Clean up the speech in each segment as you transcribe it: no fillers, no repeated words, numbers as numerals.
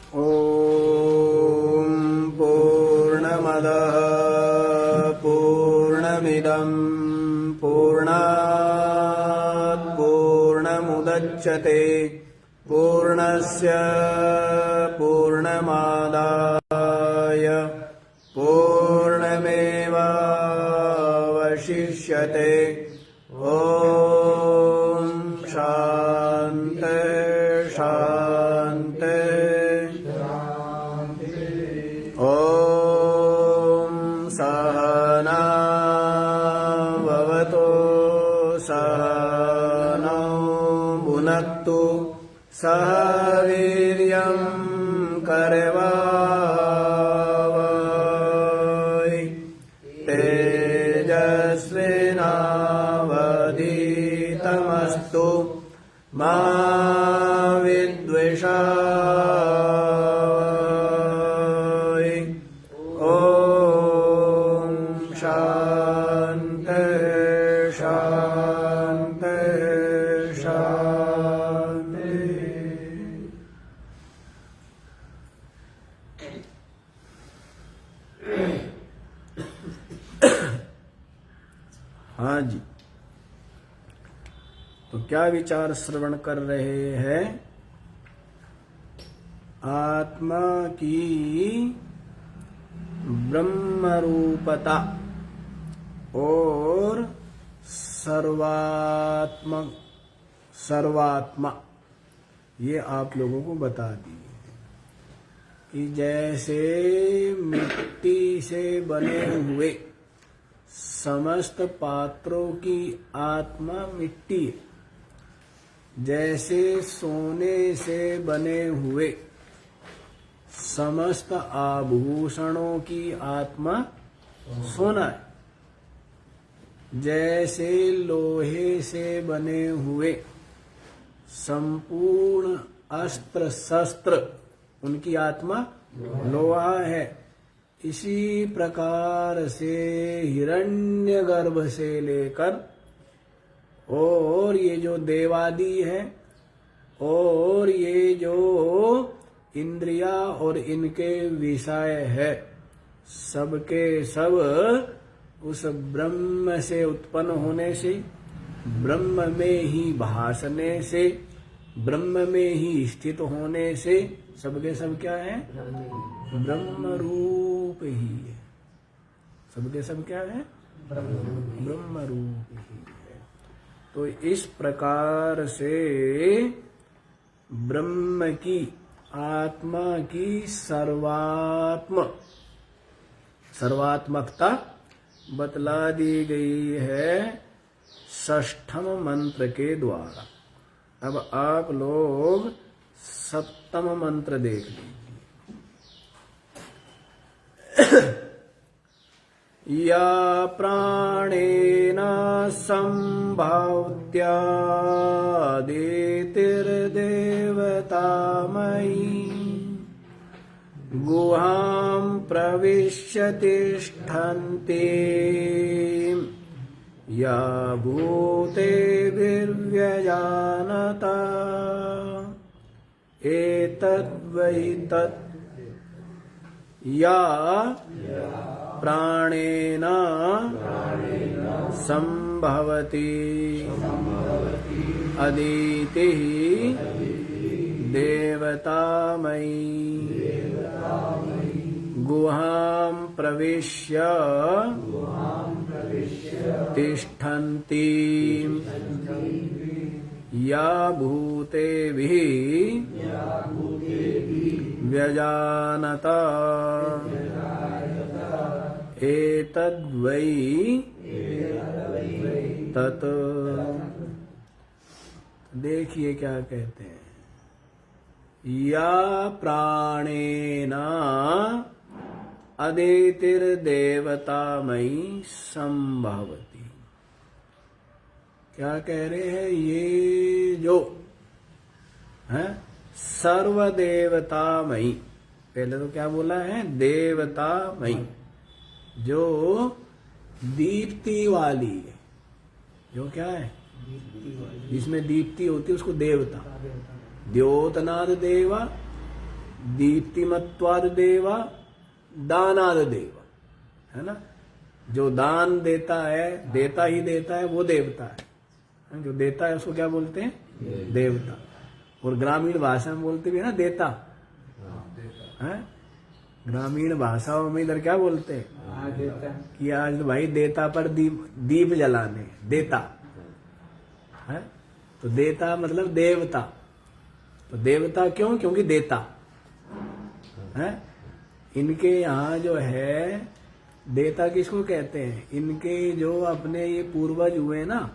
ॐ पूर्णमदः पूर्णमिदं पूर्णात् पूर्णमुदच्यते पूर्णस्य पूर्णमादाय पूर्णमेवावशिष्यते। ॐ शान्ति शान्ति। ॐ सहना भवतु सहनौ भुनक्तु सह वीर्यं करवावहै तेजस्विनावधीतमस्तु मा विद्विषावहै। ॐ शान्ति शान्ति शान्ति। हाँ जी, तो क्या विचार श्रवण कर रहे हैं? आत्मा की ब्रह्म रूपता और सर्वात्मा ये आप लोगों को बता दी कि जैसे मिट्टी से बने हुए समस्त पात्रों की आत्मा मिट्टी है, जैसे सोने से बने हुए समस्त आभूषणों की आत्मा सोना है, जैसे लोहे से बने हुए संपूर्ण अस्त्र शस्त्र उनकी आत्मा लोहा है, इसी प्रकार से हिरण्यगर्भ से लेकर और ये जो देवादि है और ये जो इंद्रिया और इनके विषय है, सबके सब उस ब्रह्म से उत्पन्न होने से, ब्रह्म में ही भासने से, ब्रह्म में ही स्थित होने से सबके सब क्या है? ब्रह्म रूप ही है। सबके सब क्या है? ब्रह्म रूप ही है। तो इस प्रकार से ब्रह्म की आत्मा की सर्वात्मकता बतला दी गई है षष्ठम मंत्र के द्वारा। अब आप लोग सप्तम मंत्र देख लीजिए। या प्राणेन संभाव्यादितिर्देवतामयी गुहां प्रविश्य तिष्ठन्ति या भूतेभिर्व्यजानता एतद्वै तत्। या प्राणेन संभवति अदितिः देवतामयी गुहां प्रविश्य तिष्ठन्ति या भूतेभिः व्यजानता एतद्वै तत्। देखिए क्या कहते हैं। या प्राणेन अदितिर्देवतामयी संभवति। क्या कह रहे हैं? ये जो है सर्वदेवतामयी, पहले तो क्या बोला है? देवतामयी, जो दीप्ति वाली है, जो क्या है? जिसमें दीप्ति होती है उसको देवता। द्योतनाद देवा दीप्तिमत्वाद देवा दानाद देवा, है ना। जो दान देता है, देता ही देता है, वो देवता है। जो देता है उसको क्या बोलते हैं? देवता। और ग्रामीण भाषा में बोलते भी है ना देता, है। ग्रामीण भाषाओं में इधर क्या बोलते हैं? कि आज भाई देता पर दीप जलाने, देता है। तो देता मतलब देवता। तो देवता क्यों? क्योंकि देता है। इनके यहाँ जो है देता किसको कहते हैं? इनके जो अपने ये पूर्वज हुए ना,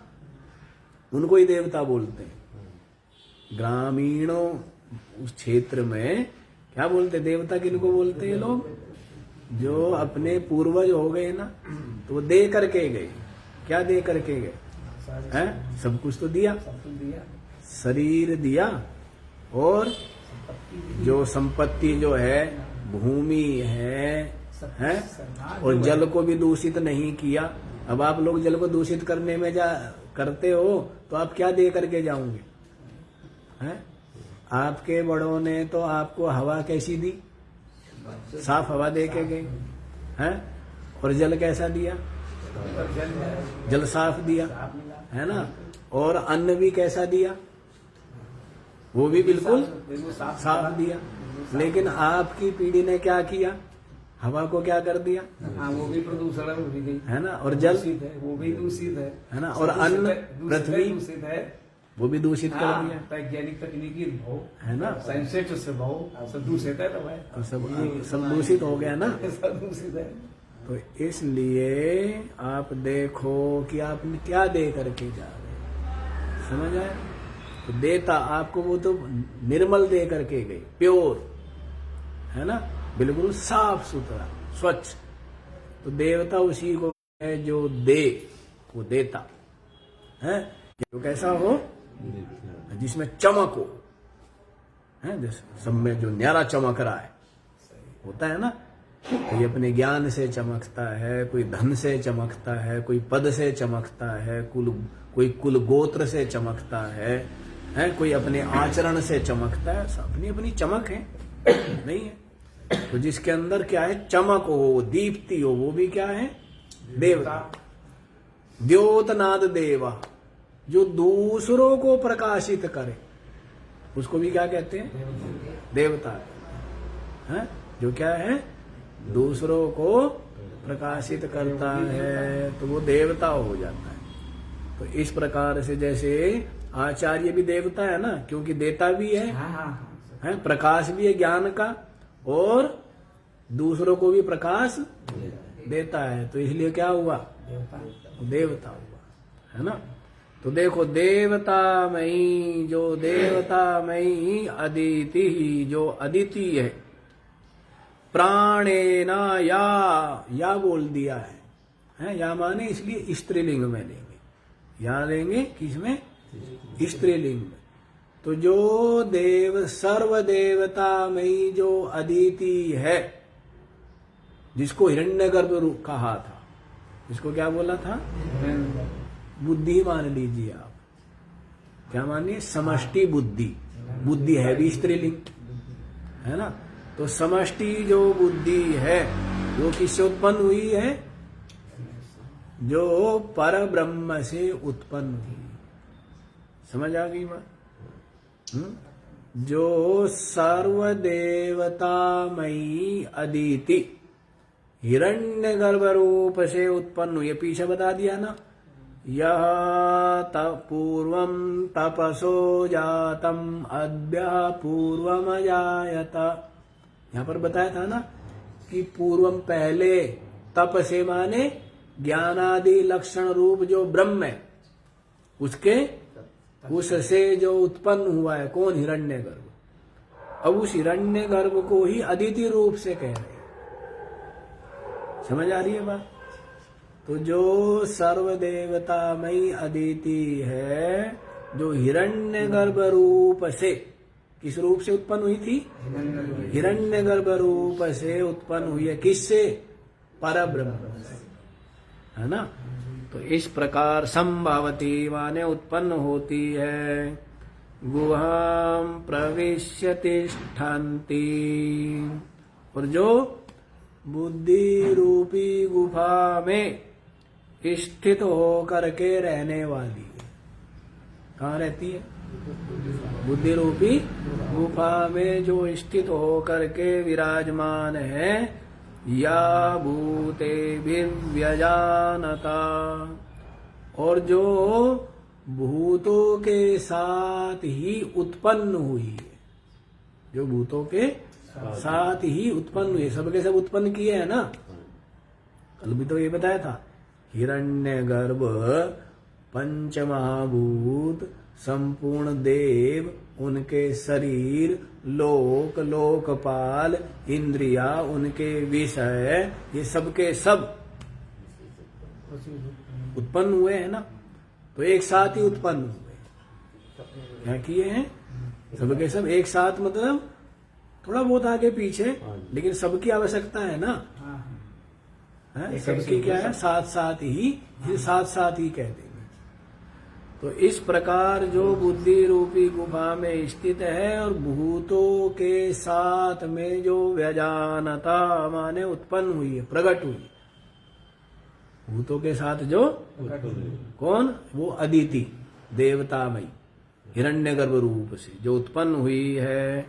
उनको ही देवता बोलते हैं। ग्रामीणों उस क्षेत्र में क्या बोलते? देवता किनको बोलते हैं लोग? जो अपने पूर्वज हो गए ना, तो वो दे करके गए। क्या दे करके गए? हैं? सब कुछ तो दिया, शरीर दिया, और जो संपत्ति जो है, भूमि है, और जल को भी दूषित नहीं किया। अब आप लोग जल को दूषित करने में करते हो, तो आप क्या दे करके जाओगे? हैं? आपके बड़ों ने तो आपको हवा कैसी दी? साफ हवा दे के गए, हैं? और जल कैसा दिया? जल साफ दिया, है ना। और अन्न भी कैसा दिया? वो भी बिल्कुल साफ दिया। लेकिन आपकी पीढ़ी ने क्या किया? हवा को क्या कर दिया? वो भी प्रदूषण हो गई, है ना। और जल वो भी दूषित है ना। और अन्न, पृथ्वी दूषित है, वो भी दूषित कर दिया। वैज्ञानिक तकनीकी भाव, है ना। साइंस से भाव सब दूषित है, तो सब दूषित हो गया ना। सब दूषित है। तो इसलिए आप देखो कि आपने क्या दे करके जा रहे, समझ आए? तो देता आपको वो तो निर्मल दे करके गई, प्योर, है ना, बिल्कुल साफ सुथरा, स्वच्छ। तो देवता उसी को है जो दे, वो देता है। तो कैसा हो? जिसमें चमक हो, है, सब में जो न्यारा चमक रहा है, होता है ना। कोई अपने ज्ञान से चमकता है, कोई धन से चमकता है, कोई पद से चमकता है, कोई कुल गोत्र से चमकता है, कोई अपने आचरण से चमकता है। अपनी अपनी चमक है, नहीं है? तो जिसके अंदर क्या है? चमक हो, दीप्ति हो, वो भी क्या है? देवता। द्योतनाद देवा, जो दूसरों को प्रकाशित करे, उसको भी क्या कहते हैं? देवता है। जो क्या है? दूसरों को प्रकाशित करता है, तो वो देवता हो जाता है। तो इस प्रकार से जैसे आचार्य भी देवता है ना, क्योंकि देता भी है, प्रकाश भी है ज्ञान का, और दूसरों को भी प्रकाश देता है। तो इसलिए क्या हुआ? देवता हुआ, है ना। तो देखो, देवतामयी, जो देवतामयी अदिति ही, जो अदिति है, प्राणेना या बोल दिया है, या माने इसलिए स्त्रीलिंग में लेंगे। या लेंगे किसमें? स्त्रीलिंग में। तो जो देव सर्व देवतामयी जो अदिति है, जिसको हिरण्यगर्भ कहा था, इसको क्या बोला था? बुद्धि मान लीजिए आप। क्या मानिए? समष्टि बुद्धि। बुद्धि है भी स्त्रीलिंग, है ना। तो समष्टि जो बुद्धि है, वो किससे उत्पन्न हुई है? जो पर ब्रह्म से उत्पन्न हुई। समझ आ गई बात? जो सर्वदेवतामयी अदिति हिरण्यगर्भ रूप से उत्पन्न हुई, पीछे बता दिया ना। यह पूर्वम तपसो जातम अद्य पूर्वमजायत। यहां पर बताया था ना कि पूर्वम पहले, तप से माने ज्ञानादि लक्षण रूप जो ब्रह्म है, उससे जो उत्पन्न हुआ है, कौन? हिरण्यगर्भ। अब उस हिरण्यगर्भ को ही अदिति रूप से कह रहे हैं। समझ आ रही है बात? तो जो सर्वदेवतामयी अदिति है, जो हिरण्यगर्भ रूप से, किस रूप से उत्पन्न हुई थी? हिरण्यगर्भ रूप से उत्पन्न हुई है। किससे? परब्रह्म से, है ना। तो इस प्रकार संभवती माने उत्पन्न होती है। गुहां प्रविश्य तिष्ठन्ति, और जो बुद्धि रूपी गुफा में स्थित होकर के रहने वाली है। कहाँ रहती है? बुद्धि रूपी गुफा में जो स्थित होकर के विराजमान है। या भूते व्यजानता, और जो भूतों के साथ ही उत्पन्न हुई है, जो भूतों के साथ ही उत्पन्न हुई, सबके सब उत्पन्न किए हैं ना। कल भी तो ये बताया था, हिरण्यगर्भ, पंचमहाभूत, संपूर्ण देव, उनके शरीर, लोक, लोकपाल, इंद्रिया, उनके विषय, ये सबके सब उत्पन्न हुए हैं ना। तो एक साथ ही उत्पन्न हुए, क्या किए हैं? सबके सब एक साथ, मतलब थोड़ा बहुत आगे पीछे, लेकिन सबकी आवश्यकता है ना। है? सबकी क्या है? साथ साथ ही, साथ साथ ही कह देंगे। तो इस प्रकार जो बुद्धि रूपी गुफा में स्थित है और भूतों के साथ में जो व्यजानता माने उत्पन्न हुई है, प्रकट हुई, भूतों के साथ जो कौन? वो अदिति देवतामयी हिरण्यगर्भ रूप से जो उत्पन्न हुई है।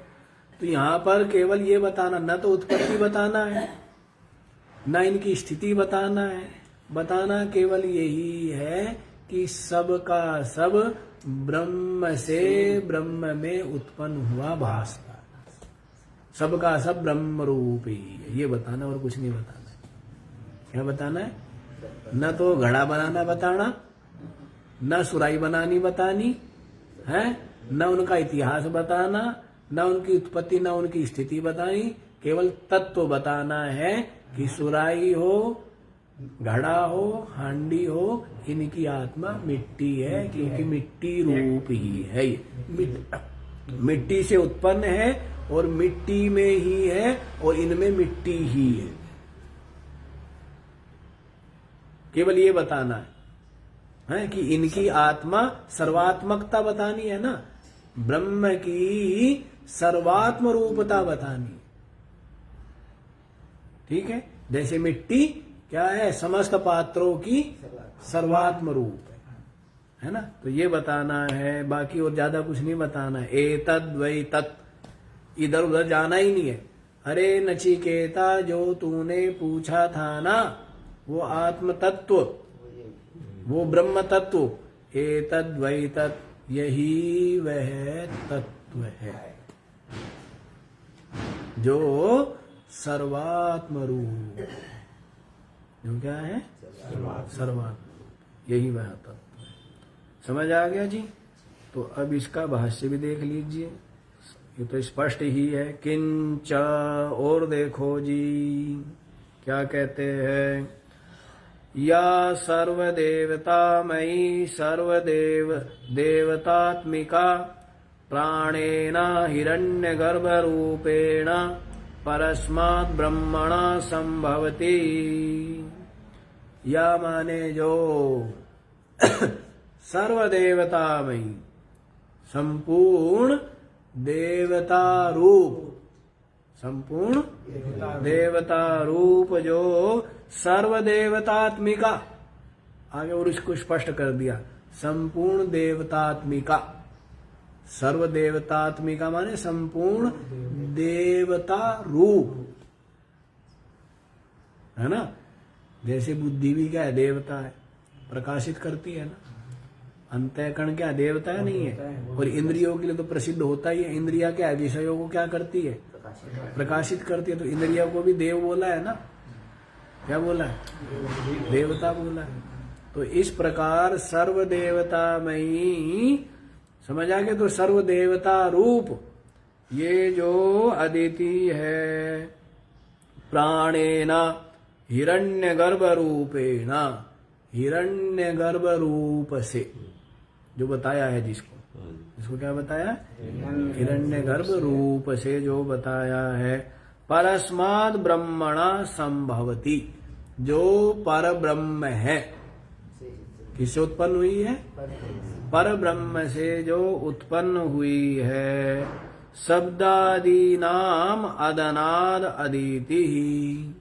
तो यहाँ पर केवल ये बताना, न तो उत्पत्ति बताना है, न इनकी स्थिति बताना है, बताना केवल यही है कि सब का सब ब्रह्म से ब्रह्म में उत्पन्न हुआ भासता, सब का सब ब्रह्म रूप ही है, ये बताना और कुछ नहीं बताना है। क्या बताना है? न तो घड़ा बनाना बताना, न सुराई बनानी बतानी है, न उनका इतिहास बताना, न उनकी उत्पत्ति, न उनकी स्थिति बतानी, केवल तत्व बताना है कि सुराई हो, घड़ा हो, हांडी हो, इनकी आत्मा मिट्टी है, क्योंकि मिट्टी रूप ही है। मिट्टी से उत्पन्न है और मिट्टी में ही है और इनमें मिट्टी ही है। केवल ये बताना है कि इनकी आत्मा सर्वात्मकता बतानी है ना, ब्रह्म की सर्वात्म रूपता बतानी। ठीक है? जैसे मिट्टी क्या है? समस्त पात्रों की सर्वात्म रूप है ना। तो ये बताना है, बाकी और ज्यादा कुछ नहीं बताना है। एतद् वै तत्, इधर उधर जाना ही नहीं है। अरे नचिकेता, जो तूने पूछा था ना, वो आत्म तत्व, वो ब्रह्म तत्व, एतद् वै तत्, यही वह तत्व है जो सर्वात्म रूप, जो क्या है? सर्वात्म, यही वह तत्व है। समझ आ गया जी? तो अब इसका भाष्य भी देख लीजिए, ये तो स्पष्ट ही है। किंच, और देखो जी क्या कहते हैं। या सर्वदेवतामयी सर्वदेव देवतात्मिका प्राणेन हिरण्यगर्भरूपेण परस्मात् ब्रह्मणा संभवति। या माने जो सर्वदेवतामयी, संपूर्ण देवता रूप, संपूर्ण देवता रूप जो सर्वदेवतात्मिका, आगे और इसको स्पष्ट कर दिया, संपूर्ण देवतात्मिका। सर्वदेवतात्मिका माने संपूर्ण देवता रूप, है ना। जैसे बुद्धि भी क्या है? देवता है, प्रकाशित करती है ना। अंतःकरण क्या देवता है? नहीं है। और इंद्रियों के लिए तो प्रसिद्ध होता ही है। इंद्रिया क्या है? विषयों को क्या करती है? प्रकाशित करती है। तो इंद्रियों को भी देव बोला है ना। क्या बोला है? देवता बोला है। तो इस प्रकार सर्वदेवतामयी, समझ आ गया? तो सर्वदेवता रूप ये जो अदिति है, प्राणेन हिरण्यगर्भ रूपेण, हिरण्यगर्भ रूप से जो बताया है, जिसको क्या बताया? हिरण्यगर्भ रूप से जो बताया है। परस्माद् ब्रह्मणा संभवति, जो पर ब्रह्म है, किससे उत्पन्न हुई है? पर ब्रह्म से जो उत्पन्न हुई है। शब्दादि नाम अदनाद अदिति ही,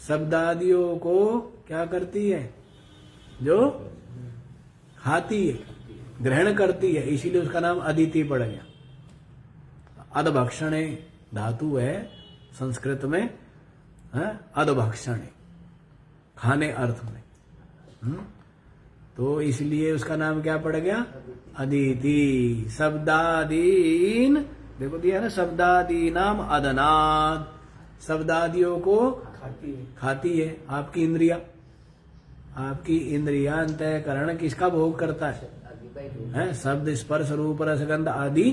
शब्दादियों को क्या करती है? जो खाती है, ग्रहण करती है, इसीलिए उसका नाम अदिति पड़ गया। अदभक्षणे धातु है संस्कृत में, अदभक्षणे, खाने अर्थ में। तो इसलिए उसका नाम क्या पड़ गया? अदिति। शब्दादीन, देखो दिया ना, शब्दादी नाम अदनाद, शब्दादियों को खाती है। आपकी इंद्रिया, आपकी इंद्रिया अंतःकरण किसका भोग करता है? शब्द स्पर्श रूप रसगंध आदि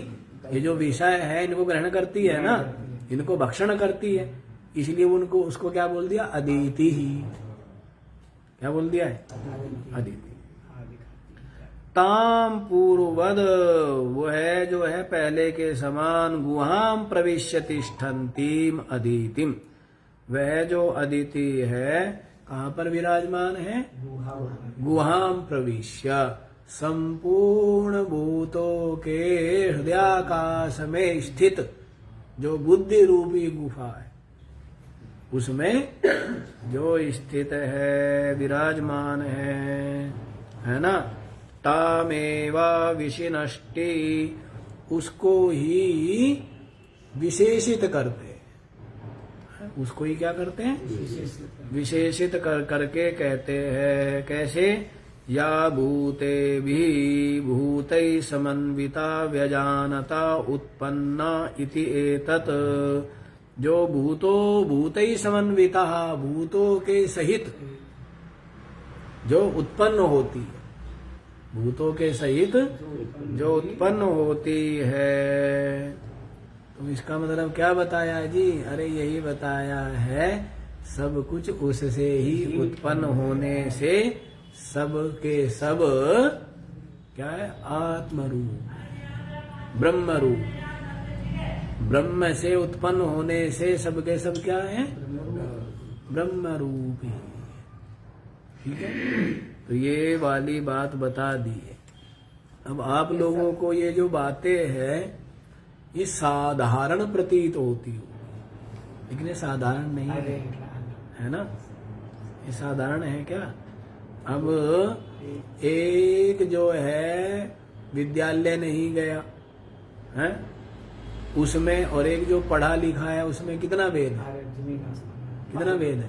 ये जो विषय है इनको ग्रहण करती है ना, इनको भक्षण करती है। इसलिए उनको उसको क्या बोल दिया? अदिति ही। क्या बोल दिया है? अदिति। ताम पूर्ववद, वो है जो है पहले के समान, गुहाम प्रविश्य तिष्ठन्तीम अदितिम, वह जो अदिति है कहाँ पर विराजमान है? गुहाम प्रविश्य, संपूर्ण भूतों के हृदयाकाश में स्थित जो बुद्धि रूपी गुफा है उसमें जो स्थित है, विराजमान है ना। तामेवा विशिनष्टि, उसको ही विशेषित करते हैं, उसको ही क्या करते हैं? विशेषित करके कहते हैं। कैसे? या भूते भी भूतै समन्विता व्यजानता उत्पन्ना इति एतत्, जो भूतै समन्विता, भूतों के सहित जो उत्पन्न होती है, भूतों के सहित जो उत्पन्न होती है। तो इसका मतलब क्या बताया जी? अरे यही बताया है, सब कुछ उससे ही उत्पन्न होने से सब के सब क्या है? आत्मरूप, ब्रह्म रूप। ब्रह्म से उत्पन्न होने से सब के सब क्या है? ब्रह्म रूप ही। ठीक है, तो ये वाली बात बता दी है। अब आप लोगों को ये जो बातें हैं ये साधारण प्रतीत होती हो, लेकिन ये साधारण नहीं है ना। ये साधारण है क्या? अब एक जो है विद्यालय नहीं गया है उसमें, और एक जो पढ़ा लिखा है उसमें कितना भेद है? कितना भेद है?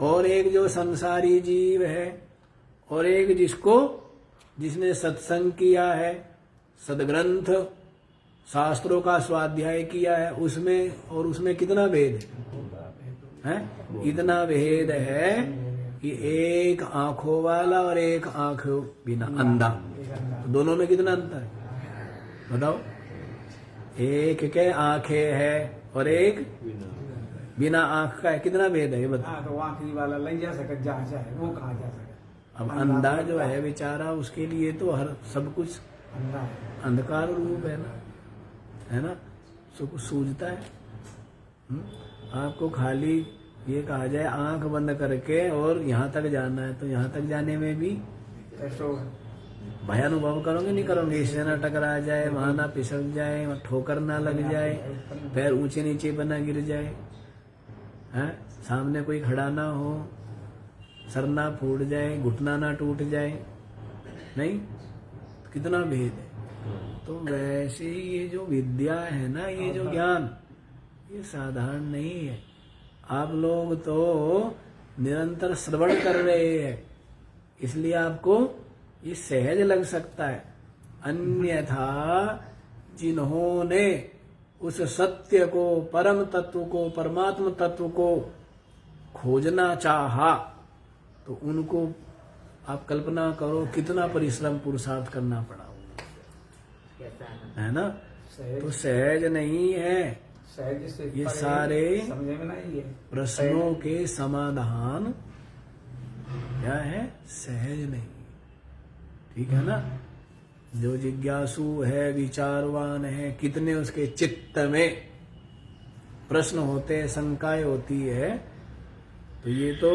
और एक जो संसारी जीव है और एक जिसने सत्संग किया है, सदग्रंथ शास्त्रों का स्वाध्याय किया है, उसमें कितना भेद है? इतना भेद है कि एक आंखों वाला और एक आंख बिना, अंधा। दोनों में कितना अंतर है बताओ? एक के आंखें है और एक बिना आंख का है, कितना भेद है ये बताओ? तो आंखी वाला ले जा सके, जहाँ चाहे वो कहाँ जा सके। अब अंधा जो है बेचारा, उसके लिए तो हर सब कुछ अंधकार रूप है ना, है ना। सब कुछ सूझता है। आपको खाली ये कहा जाए आंख बंद करके और यहाँ तक जाना है, तो यहाँ तक जाने में भी भय अनुभव करोगे नहीं करोगे? इससे ना टकरा जाए, वहां ना फिसल जाए, ठोकर ना लग जाए, पैर ऊंचे नीचे बना गिर जाए, है सामने कोई खड़ा ना हो, सर ना फूट जाए, घुटना ना टूट जाए, नहीं? कितना भेद है। तो वैसे ही ये जो विद्या है ना, ये जो ज्ञान, ये साधारण नहीं है। आप लोग तो निरंतर श्रवण कर रहे हैं, इसलिए आपको ये सहज लग सकता है। अन्यथा जिन्होंने उस सत्य को, परम तत्व को, परमात्म तत्व को खोजना चाहा, तो उनको आप कल्पना करो कितना परिश्रम पुरुषार्थ करना पड़ा होगा, है ना। तो सहज नहीं है। ये सारे प्रश्नों के समाधान क्या है? सहज नहीं। ठीक है ना। जो जिज्ञासु है, विचारवान है, कितने उसके चित्त में प्रश्न होते हैं, शंकाएं होती है, तो ये तो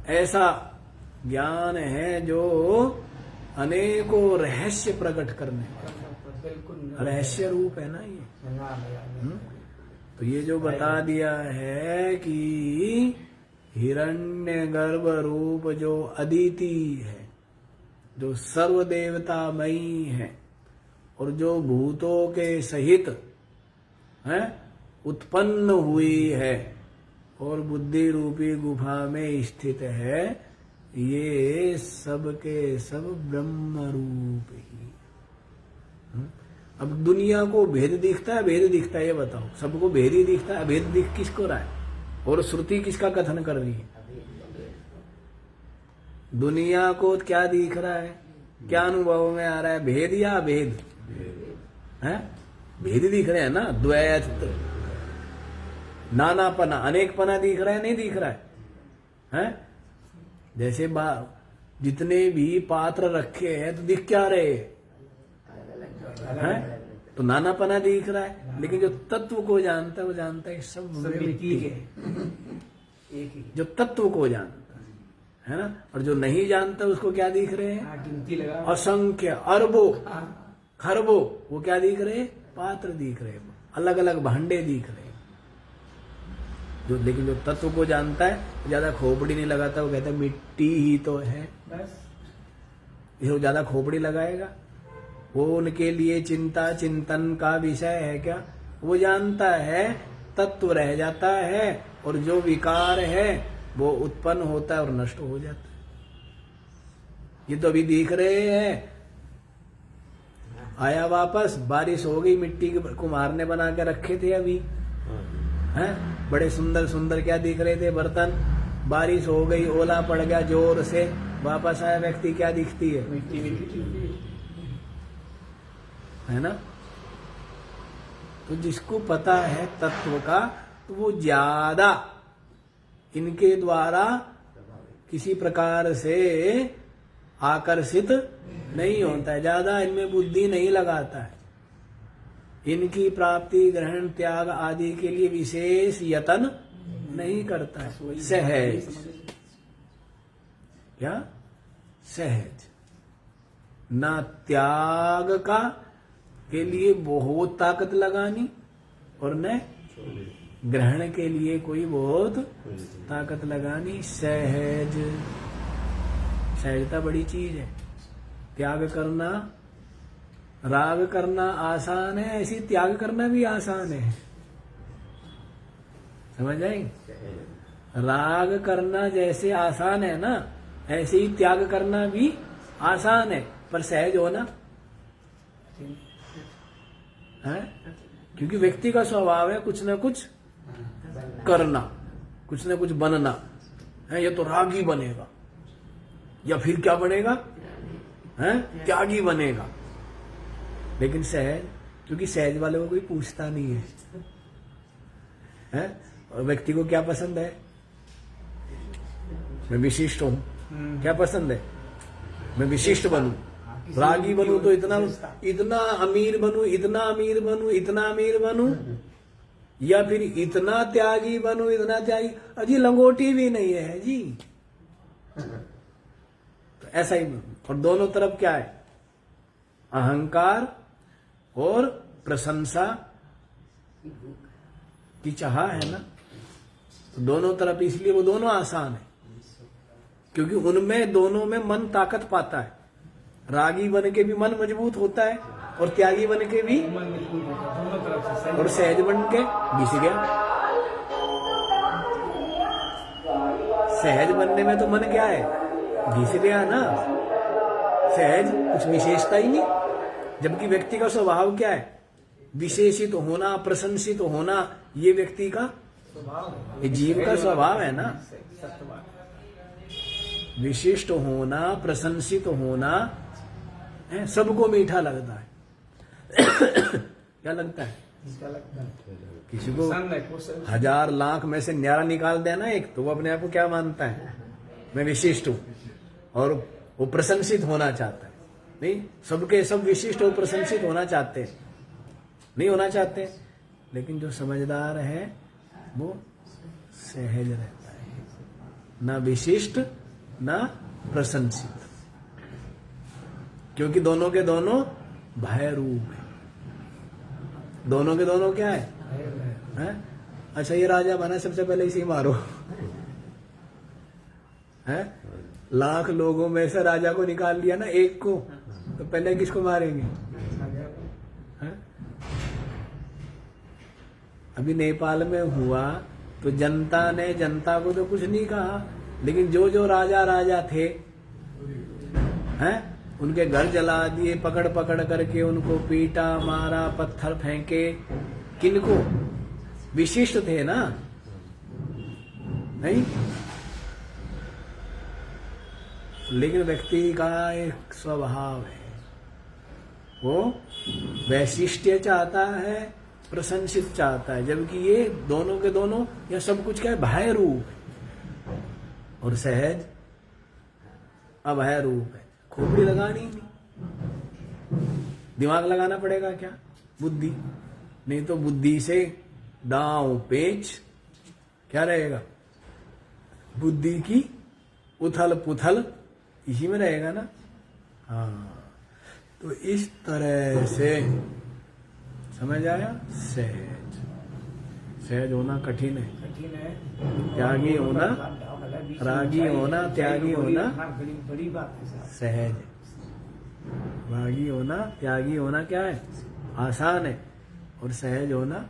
ऐसा ज्ञान है जो अनेकों रहस्य प्रकट करने वाला, बिल्कुल रहस्य रूप है ना ये। हाँ, तो ये जो बता दिया है कि हिरण्य गर्भ रूप जो अदिति है, जो सर्व देवतामयी है और जो भूतों के सहित है उत्पन्न हुई है और बुद्धि रूपी गुफा में स्थित है, ये सब के सब ब्रह्म रूप ही। अब दुनिया को भेद दिखता है, भेद दिखता है, ये बताओ, सबको भेद ही दिखता है, भेद दिख किसको रहा है? और श्रुति किसका कथन कर रही है? दुनिया को क्या दिख रहा है, क्या अनुभव में आ रहा है? भेद या अभेद है? भेद दिख रहे हैं ना, द्वैत, नानापना, अनेकपना दिख रहा है, नहीं दिख रहा है? जैसे जितने भी पात्र रखे हैं तो दिख क्या रहे हैं? तो नानापना दिख रहा है, लेकिन जो तत्व को जानता है वो जानता है कि सब मिट्टी के, एक ही जो तत्व को जानता है ना। और जो नहीं जानता उसको क्या दिख रहे हैं? गिनती लगा असंख्य अरबों खरबों, वो क्या दिख रहे हैं? पात्र दिख रहे हैं, अलग अलग भांडे दिख रहे हैं। जो लेकिन जो तत्व को जानता है ज्यादा खोपड़ी नहीं लगाता, वो कहता है मिट्टी ही तो है, बस। वो ज्यादा खोपड़ी लगाएगा? वो उनके लिए चिंता चिंतन का विषय है क्या? वो जानता है तत्व रह जाता है और जो विकार है वो उत्पन्न होता है और नष्ट हो जाता है। ये तो अभी दिख रहे हैं, आया वापस, बारिश हो गई, मिट्टी के कुम्हार ने बना के रखे थे अभी, हैं? बड़े सुंदर सुंदर क्या दिख रहे थे बर्तन, बारिश हो गई, ओला पड़ गया जोर से, वापस आया व्यक्ति, क्या दिखती है? मिट्टी है ना। तो जिसको पता है तत्व का, तो वो ज्यादा इनके द्वारा किसी प्रकार से आकर्षित नहीं होता है, ज्यादा इनमें बुद्धि नहीं लगाता है, इनकी प्राप्ति ग्रहण त्याग आदि के लिए विशेष यत्न नहीं करता है। सहज, क्या सहज, ना त्याग का के लिए बहुत ताकत लगानी और न ग्रहण के लिए कोई बहुत ताकत लगानी। सहज, सहजता बड़ी चीज है। त्याग करना, राग करना आसान है, ऐसी त्याग करना भी आसान है, समझ आएंगे? राग करना जैसे आसान है ना, ऐसे ही त्याग करना भी आसान है, पर सहज होना है। क्योंकि व्यक्ति का स्वभाव है कुछ ना कुछ करना, कुछ ना कुछ बनना है। ये तो रागी बनेगा या फिर क्या बनेगा है, त्यागी बनेगा। लेकिन सहज, क्योंकि सहज वाले को कोई पूछता नहीं है? और व्यक्ति को क्या पसंद है? मैं विशिष्ट हूं, क्या पसंद है? मैं विशिष्ट बनूं, रागी बनूं तो इतना इतना अमीर बनूं, इतना अमीर बनूं, इतना अमीर बनूं, या फिर इतना त्यागी बनूं, इतना त्यागी। अजी लंगोटी भी नहीं है जी। तो ऐसा ही, और दोनों तरफ क्या है? अहंकार और प्रशंसा की चाह है ना। तो दोनों तरफ, इसलिए वो दोनों आसान है, क्योंकि उनमें दोनों में मन ताकत पाता है। रागी बन के भी मन मजबूत होता है और त्यागी बन के भी, मन मजबूत होता है दोनों तरफ से। और सहज बन के घिस गया। सहज बनने में तो मन क्या है? घिस गया ना। सहज कुछ विशेषता ही नहीं, जबकि व्यक्ति का स्वभाव क्या है? विशेषित होना, प्रशंसित होना, ये व्यक्ति का स्वभाव, ये जीव का स्वभाव है ना। सत्य बात। विशिष्ट होना, प्रशंसित होना है, सबको मीठा लगता है। क्या लगता है? इसका लगता है किसी को पसंद है, कुछ 1000 लाख में से न्यारा निकाल देना एक, तो वो अपने आप को क्या मानता है? मैं विशिष्ट हूं, और वो प्रशंसित होना चाहता है। नहीं, सबके सब विशिष्ट और प्रशंसित होना चाहते हैं, नहीं होना चाहते। लेकिन जो समझदार है वो सहज रहता है। ना विशिष्ट ना प्रशंसित, क्योंकि दोनों के दोनों भय रूप है। दोनों के दोनों क्या है? अच्छा, ये राजा बना, सबसे पहले इसी मारो। है? लाख लोगों में से राजा को निकाल लिया ना, एक को, तो पहले किसको मारेंगे? है? अभी नेपाल में हुआ तो जनता ने जनता को तो कुछ नहीं कहा, लेकिन जो जो राजा थे, हैं, उनके घर जला दिए, पकड़ पकड़ करके उनको पीटा, मारा, पत्थर फेंके। किनको? विशिष्ट थे ना, नहीं? लेकिन व्यक्ति का एक स्वभाव है, वो वैशिष्ट्य चाहता है, प्रशंसित चाहता है, जबकि ये दोनों के दोनों यह सब कुछ क्या है? भय रूप है, और सहज अभय रूप है। खोपड़ी लगानी नहीं, दिमाग लगाना पड़ेगा क्या? बुद्धि, नहीं तो बुद्धि से दांव पेच क्या रहेगा? बुद्धि की उथल पुथल इसी में रहेगा ना। हाँ, तो इस तरह से समझ आया? सहज, सहज होना कठिन है, कठिन है। त्यागी होना, रागी होना, त्यागी होना बड़ी बात है साहब। सहज है। रागी होना, त्यागी होना क्या है? आसान है, और सहज होना,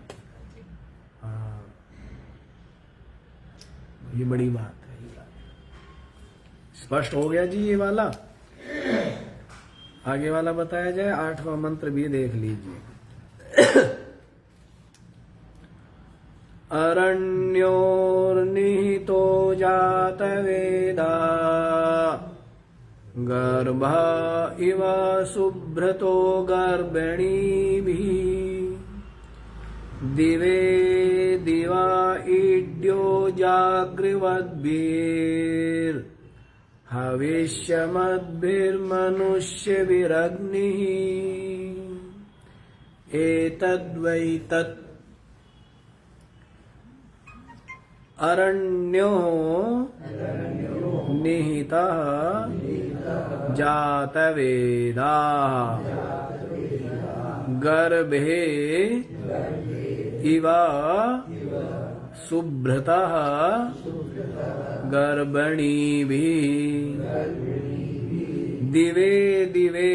हाँ, ये बड़ी बात है। स्पष्ट हो गया जी ये वाला? आगे वाला बताया जाए, 8वां मंत्र भी देख लीजिए। अरण्योर्निहितो जातवेदा गर्भ इव सुभ्रतो गर्भिणीभिः दिवे दिवा इड्यो जागृवद्भिर् हविष्यमद्भिर्मनुष्यभिरग्निः एतद्वै तत् अरण्यो निहितः जातवेदाः गर्भे इव सुभ्रतः गर्भिणीभिः दिवे दिवे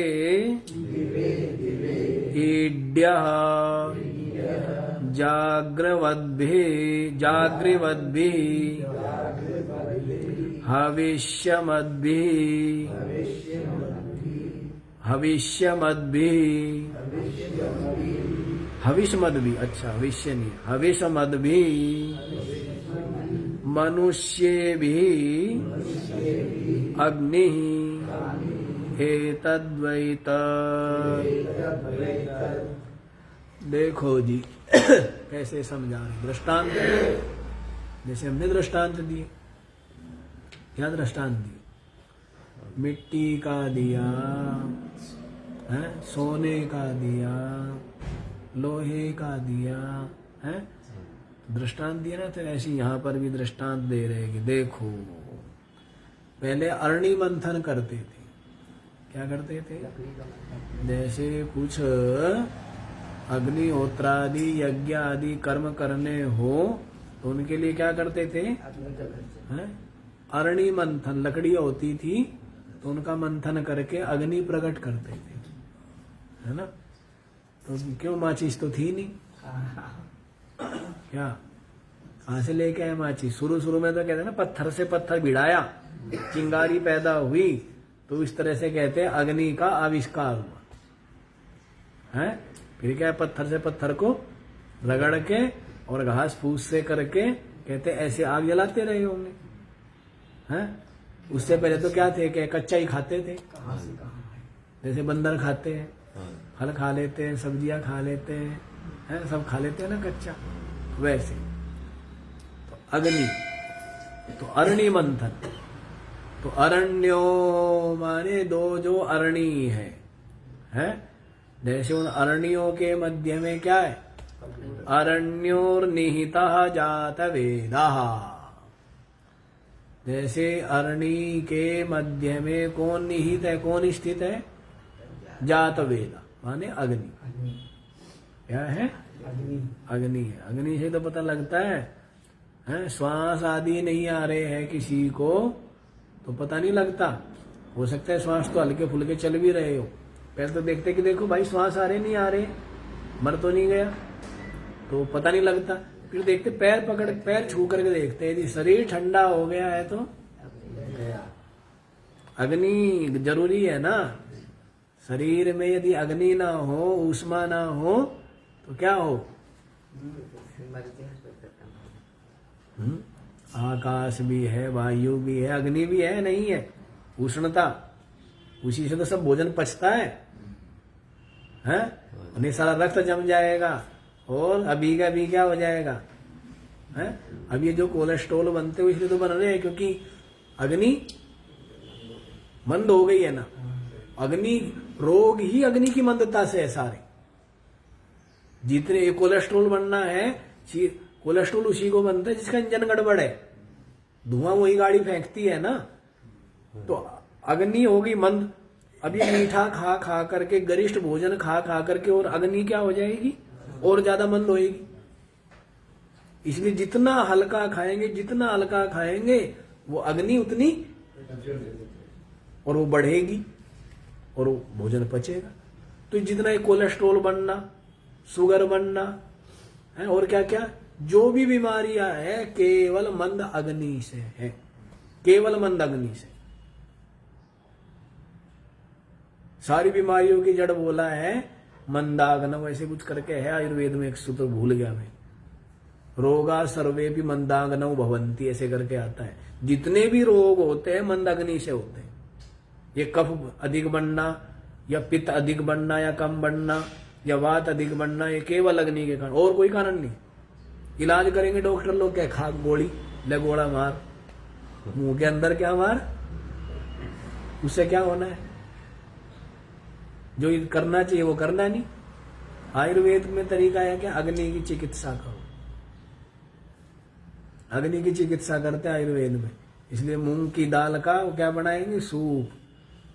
ईड्यः जागृवद्भिः हविष्यमद्भिः, अच्छा हविष्य नहीं, हविष्यमद्भिः मनुष्येभिः अग्निः एतद्वै तत्। देखो जी कैसे समझा रहे, दृष्टांत जैसे हमने दृष्टांत दिए। क्या दृष्टांत दिए? मिट्टी का दिया है, सोने का दिया, लोहे का दिया है, दृष्टांत दिया ना। तो ऐसे यहाँ पर भी दृष्टांत दे रहे कि देखो, पहले अरणि मंथन करते थे। क्या करते थे? जैसे कुछ अग्निहोत्रादि यज्ञ आदि कर्म करने हो तो उनके लिए क्या करते थे? अरणि मंथन, लकड़ियां होती थी तो उनका मंथन करके अग्नि प्रकट करते थे, है ना। तो क्यों? माचिस तो थी नहीं, क्या कहां से लेके आए माचिस? शुरू में तो कहते ना, पत्थर से पत्थर भिड़ाया, चिंगारी पैदा हुई, तो इस तरह से कहते हैं अग्नि का आविष्कार हुआ है। फिर क्या है? पत्थर से पत्थर को रगड़ के और घास फूस से करके कहते ऐसे आग जलाते रहे होंगे, हैं? उससे पहले तो क्या थे कि कच्चा ही खाते थे, जैसे बंदर खाते हैं, फल खा लेते हैं, सब्जियां खा लेते हैं, सब खा लेते हैं ना कच्चा। वैसे तो अग्नि, तो अरणि मंथन, तो अरण्यो माने दो जो अरणी है। जैसे उन अरण्यों के मध्य में क्या है? अरण्योर्निहितः जातवेदः। जैसे अरणी के मध्य में कौन निहित है, कौन स्थित है? जात वेदा माने अग्नि। अग्नि। क्या है? अग्नि। अग्नि है। अग्नि से तो पता लगता है, श्वास आदि नहीं आ रहे हैं किसी को तो पता नहीं लगता। हो सकता है श्वास तो हल्के फुल्के चल भी रहे हो, पहले तो देखते कि देखो भाई श्वास आ रहे नहीं आ रहे, मर तो नहीं गया, तो पता नहीं लगता। फिर देखते पैर पकड़, पैर छू करके देखते हैं, यदि शरीर ठंडा हो गया है तो अग्नि जरूरी है ना। शरीर में यदि अग्नि ना हो, ऊष्मा ना हो तो क्या हो? आकाश भी है, वायु भी है, अग्नि भी है, नहीं है? उष्णता, उसी से तो सब भोजन पचता है, हैं? नहीं सारा रक्त जम जाएगा और अभी का भी क्या हो जाएगा, हैं? अब ये जो कोलेस्ट्रॉल बनते हुए इसलिए तो बन रहे हैं क्योंकि अग्नि मंद हो गई है ना। अग्नि रोग ही अग्नि की मंदता से है सारे। जितने कोलेस्ट्रॉल बनना है, कोलेस्ट्रॉल उसी को बनता है जिसका इंजन गड़बड़ है, धुआं वही गाड़ी फेंकती है ना। तो अग्नि होगी मंद। अब ये मीठा खा खा करके, गरिष्ठ भोजन खा खा करके और अग्नि क्या हो जाएगी? और ज्यादा मंद होएगी। इसलिए जितना हल्का खाएंगे, जितना हल्का खाएंगे वो अग्नि उतनी और वो बढ़ेगी और वो भोजन पचेगा। तो जितना कोलेस्ट्रॉल बनना, शुगर बनना है और क्या क्या जो भी बीमारियां है केवल मंद अग्नि से है, केवल मंद अग्नि से। सारी बीमारियों की जड़ बोला है मंदाग्नव, ऐसे कुछ करके है आयुर्वेद में एक सूत्र, भूल गया मैं। रोगा सर्वे भी मंदाग्नव भवंती, ऐसे करके आता है। जितने भी रोग होते हैं मंद अग्नि से होते हैं। ये कफ अधिक बनना या पित्त अधिक बनना या कम बनना या वात अधिक बनना, ये केवल अग्नि के कारण, और कोई कारण नहीं। इलाज करेंगे डॉक्टर लोग, क्या खा गोली, ले गोला मार, मुंह के अंदर क्या मार, उससे क्या होना है? जो करना चाहिए वो करना नहीं। आयुर्वेद में तरीका है क्या? अग्नि की चिकित्सा करो। अग्नि की चिकित्सा करते हैं आयुर्वेद में। इसलिए मूंग की दाल का वो क्या बनाएंगे? सूप।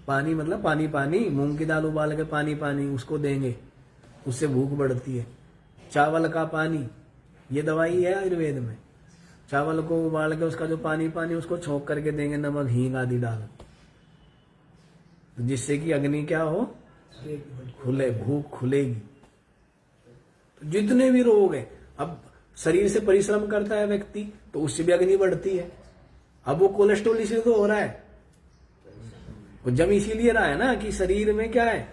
पानी मतलब पानी पानी, मूंग की दाल उबाल के पानी पानी उसको देंगे, उससे भूख बढ़ती है। चावल का पानी, ये दवाई है आयुर्वेद में। चावल को उबाल के उसका जो पानी पानी उसको छोंक करके देंगे, नमक हींग आदि डाल, जिससे कि अग्नि क्या हो? खुले, भूख खुलेगी। तो जितने भी रोग है, अब शरीर से परिश्रम करता है व्यक्ति तो उससे भी अग्नि बढ़ती है। अब वो कोलेस्ट्रॉल इसलिए तो हो रहा है, वो जम इसीलिए रहा है ना कि शरीर में क्या है?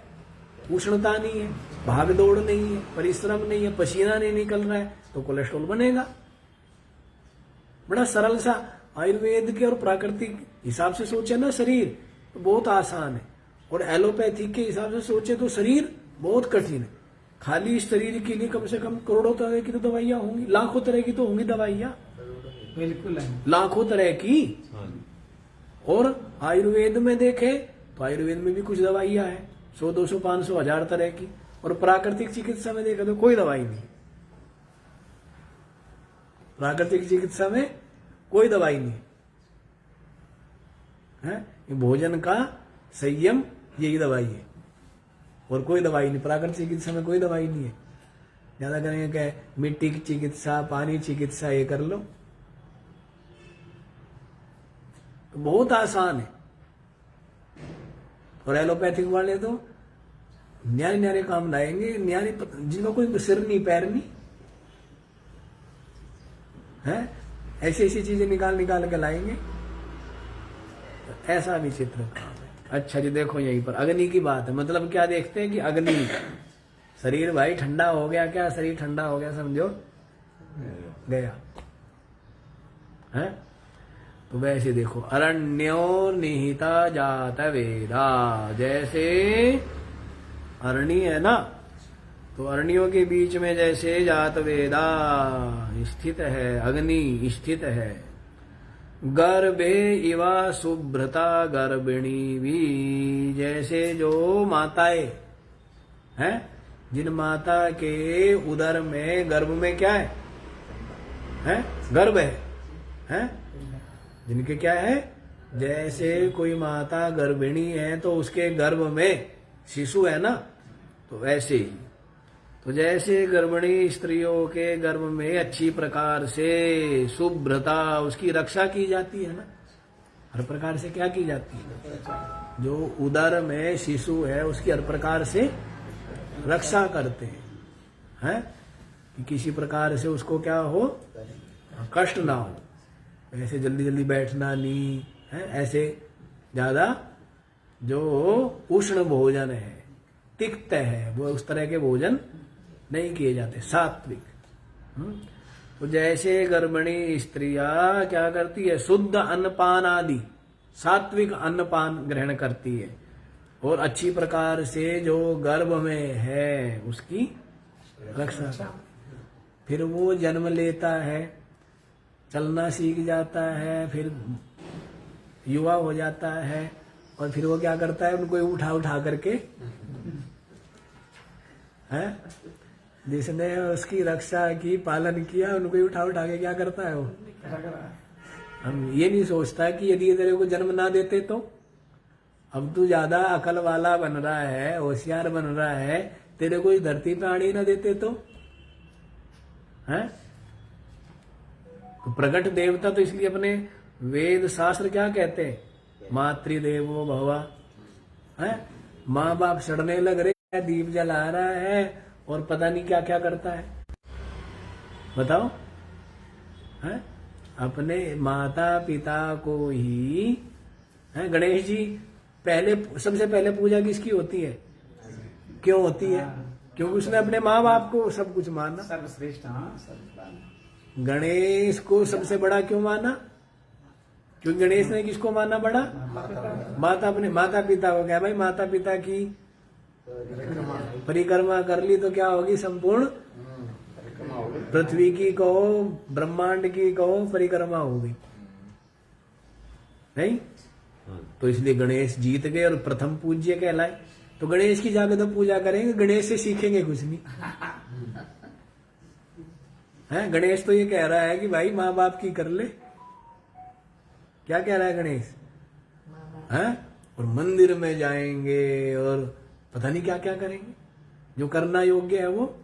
उष्णता नहीं है, भाग दौड़ नहीं है, परिश्रम नहीं है, पसीना नहीं निकल रहा है, तो कोलेस्ट्रॉल बनेगा। बड़ा सरल सा आयुर्वेद के और प्राकृतिक हिसाब से सोचे ना शरीर तो बहुत आसान है, और एलोपैथिक के हिसाब से सोचे तो शरीर बहुत कठिन है। खाली इस शरीर के लिए कम से कम करोड़ों तरह की तो दवाइयां होंगी, लाखों तरह की तो होंगी दवाइयां, बिल्कुल है, लाखों तरह की। और आयुर्वेद में देखे तो आयुर्वेद में भी कुछ दवाइयां हैं, 100, 200, 500, 1000 तरह की। और प्राकृतिक चिकित्सा में देखा तो कोई दवाई नहीं। प्राकृतिक चिकित्सा में कोई दवाई नहीं है। ये भोजन का संयम, यही दवाई है, और कोई दवाई नहीं। प्राकृतिक चिकित्सा में कोई दवाई नहीं है। ज्यादा करेंगे क्या? मिट्टी की चिकित्सा, पानी चिकित्सा, ये कर लो तो बहुत आसान है। और एलोपैथिक वाले तो न्यारे न्यारे काम लाएंगे, न्यारे जिनका कोई सिर नहीं पैर नहीं है, ऐसी ऐसी चीजें निकाल निकाल के लाएंगे। तो ऐसा विचित्र काम है। अच्छा जी, देखो यहीं पर अग्नि की बात है। मतलब क्या देखते हैं कि अग्नि, शरीर भाई ठंडा हो गया, क्या शरीर ठंडा हो गया समझो गया है। तो वैसे देखो, अरण्यो निहिता जात वेदा, जैसे अरण्य है ना, तो अरण्यों के बीच में जैसे जात वेदा स्थित है, अग्नि स्थित है। गर्भे इवा शुभ्रता गर्भिणी भी, जैसे जो माताएं हैं, जिन माता के उदर में, गर्भ में क्या है? गर्भ है? जिनके क्या है, जैसे कोई माता गर्भिणी है तो उसके गर्भ में शिशु है ना, तो वैसे ही तो जैसे गर्भिणी स्त्रियों के गर्भ में अच्छी प्रकार से शुभ्रता उसकी रक्षा की जाती है ना, हर प्रकार से क्या की जाती है, जो उदर में शिशु है उसकी हर प्रकार से रक्षा करते हैं कि किसी प्रकार से उसको क्या हो, कष्ट ना हो, ऐसे जल्दी जल्दी बैठना नहीं है, ऐसे ज्यादा जो उष्ण भोजन है, तिक्त है, वो उस तरह के भोजन नहीं किए जाते, सात्विक। तो जैसे गर्भिणी स्त्रियां क्या करती है, शुद्ध अन्नपान आदि सात्विक अन्नपान ग्रहण करती है, और अच्छी प्रकार से जो गर्भ में है उसकी रक्षा, फिर वो जन्म लेता है, चलना सीख जाता है, फिर युवा हो जाता है, और फिर वो क्या करता है, उनको उठा उठा करके है, जिसने उसकी रक्षा की, पालन किया, उनको उठा उठा के क्या करता है वो, हम ये नहीं सोचता कि यदि तेरे को जन्म ना देते तो, अब तू ज्यादा अकल वाला बन रहा है, होशियार बन रहा है, तेरे को इस धरती पे आने ना देते तो है। तो प्रकट देवता तो इसलिए अपने वेद शास्त्र क्या कहते हैं, मातृदेवो भव है, माँ बाप सड़ने लग रहे, दीप जला रहा है और पता नहीं क्या क्या करता है, बताओ है, अपने माता पिता को ही है। गणेश जी पहले, सबसे पहले पूजा किसकी होती है, क्यों होती है, क्योंकि उसने अपने माँ बाप को सब कुछ माना, सर्वश्रेष्ठ। गणेश को सबसे बड़ा क्यों माना, क्योंकि गणेश ने किसको माना बड़ा, माता, अपने माता पिता को। क्या भाई, माता पिता की परिक्रमा कर ली तो क्या होगी, संपूर्ण पृथ्वी की कहो, ब्रह्मांड की कहो, परिक्रमा होगी नहीं। तो इसलिए गणेश जीत गए और प्रथम पूज्य कहलाए। तो गणेश की जाके तो पूजा करेंगे, गणेश से सीखेंगे कुछ नहीं है। गणेश तो ये कह रहा है कि भाई माँ बाप की कर ले, क्या कह रहा है गणेश है, और मंदिर में जाएंगे और पता नहीं क्या क्या करेंगे, जो करना योग्य है वो।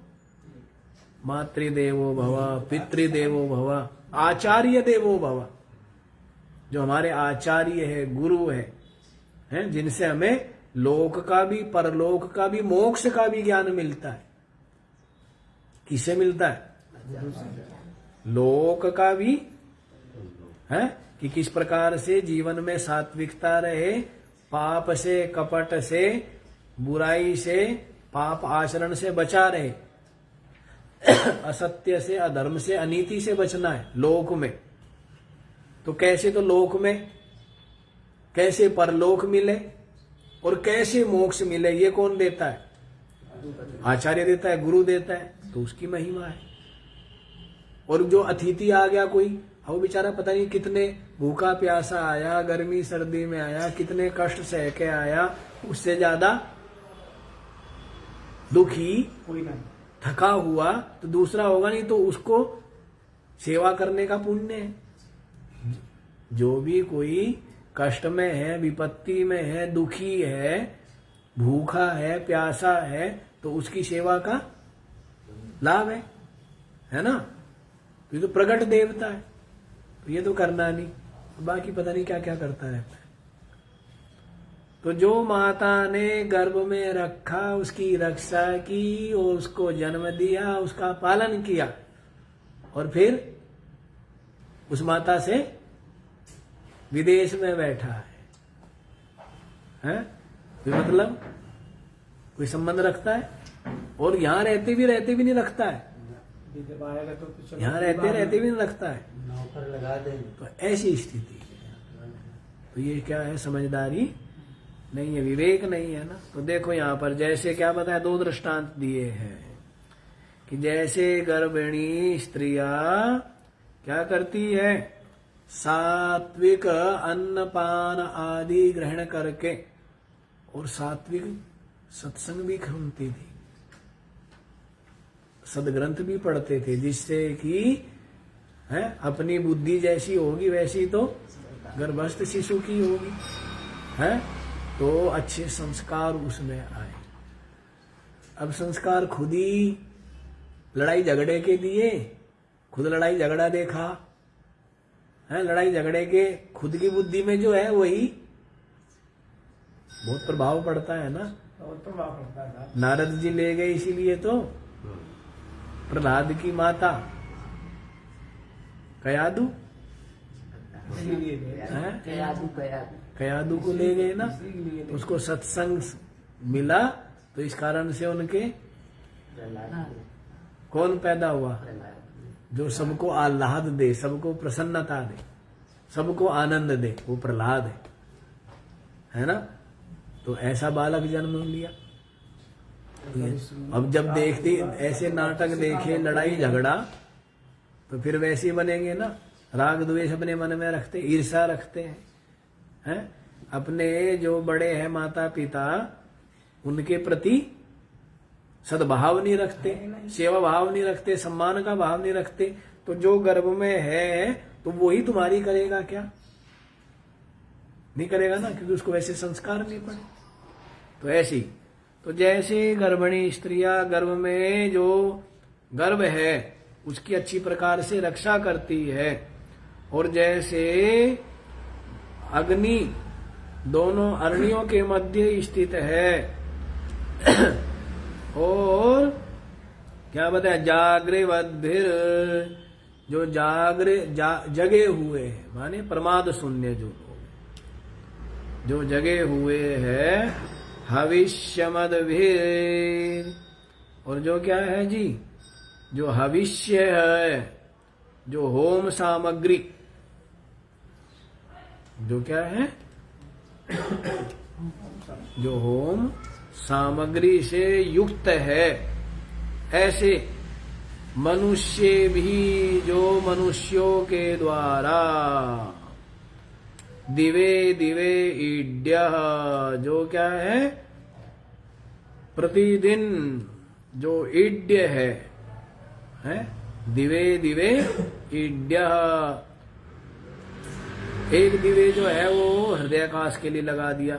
मातृदेवो भव, पितृदेवो भव, आचार्य देवो भव, जो हमारे आचार्य है, गुरु है, जिनसे हमें लोक का भी, परलोक का भी, मोक्ष का भी ज्ञान मिलता है। किससे मिलता है, लोक का भी है, कि किस प्रकार से जीवन में सात्विकता रहे, पाप से, कपट से, बुराई से, पाप आचरण से बचा रहे, असत्य से, अधर्म से, अनीति से बचना है लोक में। तो कैसे, तो लोक में कैसे परलोक मिले और कैसे मोक्ष मिले, ये कौन देता है, आचार्य देता है, गुरु देता है, तो उसकी महिमा है। और जो अतिथि आ गया कोई, वो बेचारा पता नहीं कितने भूखा प्यासा आया, गर्मी सर्दी में आया, कितने कष्ट सह के आया, उससे ज्यादा दुखी कोई नहीं, थका हुआ तो दूसरा होगा नहीं, तो उसको सेवा करने का पुण्य है। जो भी कोई कष्ट में है, विपत्ति में है, दुखी है, भूखा है, प्यासा है, तो उसकी सेवा का लाभ है ना। तो ये तो प्रकट देवता है, तो ये तो करना नहीं, बाकी पता नहीं क्या क्या करता रहता है। तो जो माता ने गर्भ में रखा, उसकी रक्षा की और उसको जन्म दिया, उसका पालन किया, और फिर उस माता से विदेश में बैठा है? तो मतलब कोई संबंध रखता है, और यहां रहते भी नहीं रखता है, यहाँ रहते भी नहीं रखता है, नौकर लगा देंगे। तो ऐसी स्थिति है। तो ये क्या है, समझदारी नहीं है, विवेक नहीं है ना। तो देखो यहाँ पर जैसे क्या बताया, दो दृष्टांत दिए हैं कि जैसे गर्भिणी स्त्रियां क्या करती है, सात्विक अन्नपान आदि ग्रहण करके और सात्विक सत्संग भी सुनती थी, सदग्रंथ भी पढ़ते थे, जिससे कि है अपनी बुद्धि जैसी होगी वैसी तो गर्भस्थ शिशु की होगी, है? तो अच्छे संस्कार उसमें आए। अब संस्कार खुद ही लड़ाई झगड़े के दिए, खुद लड़ाई झगड़ा देखा है, लड़ाई झगड़े के खुद की बुद्धि में जो है वही बहुत प्रभाव पड़ता है ना। और प्रभाव पड़ता था। नारद जी ले गए इसीलिए तो प्रहलाद की माता कयादू इसीलिए है, कयादू कयादू को ले गए ना, इसीलिए उसको सत्संग मिला तो इस कारण से उनके कौन पैदा हुआ, जो सबको आह्लाद दे, सबको प्रसन्नता दे, सबको आनंद दे, वो प्रहलाद है ना। तो ऐसा बालक जन्म लिया। अब जब देखते ऐसे नाटक देखे, लड़ाई झगड़ा, तो फिर वैसे ही बनेंगे ना। राग द्वेष अपने मन में रखते, ईर्ष्या रखते हैं, अपने जो बड़े हैं माता पिता उनके प्रति सद्भाव नहीं रखते, सेवा भाव नहीं रखते, सम्मान का भाव नहीं रखते, तो जो गर्भ में है तो वही तुम्हारी करेगा क्या? नहीं करेगा ना, क्योंकि उसको वैसे संस्कार नहीं पड़े। तो ऐसी, तो जैसे गर्भिणी स्त्रियां गर्भ में जो गर्भ है उसकी अच्छी प्रकार से रक्षा करती है, और जैसे अग्नि दोनों अरणियों के मध्य स्थित है और क्या बताया, जागृवद्भिर, जो जगे हुए हैं, माने प्रमाद शून्य जो लोग जो जगे हुए हैं, हविष्यमद्भिर, और जो क्या है जी, जो हविष्य है, जो होम सामग्री, जो क्या है, जो होम सामग्री से युक्त है, ऐसे मनुष्य भी जो मनुष्यों के द्वारा दिवे दिवे ईड्य, जो क्या है, प्रतिदिन जो ईड्य है, दिवे दिवे ईड्य, एक दिवे जो है वो हृदयाकाश के लिए लगा दिया,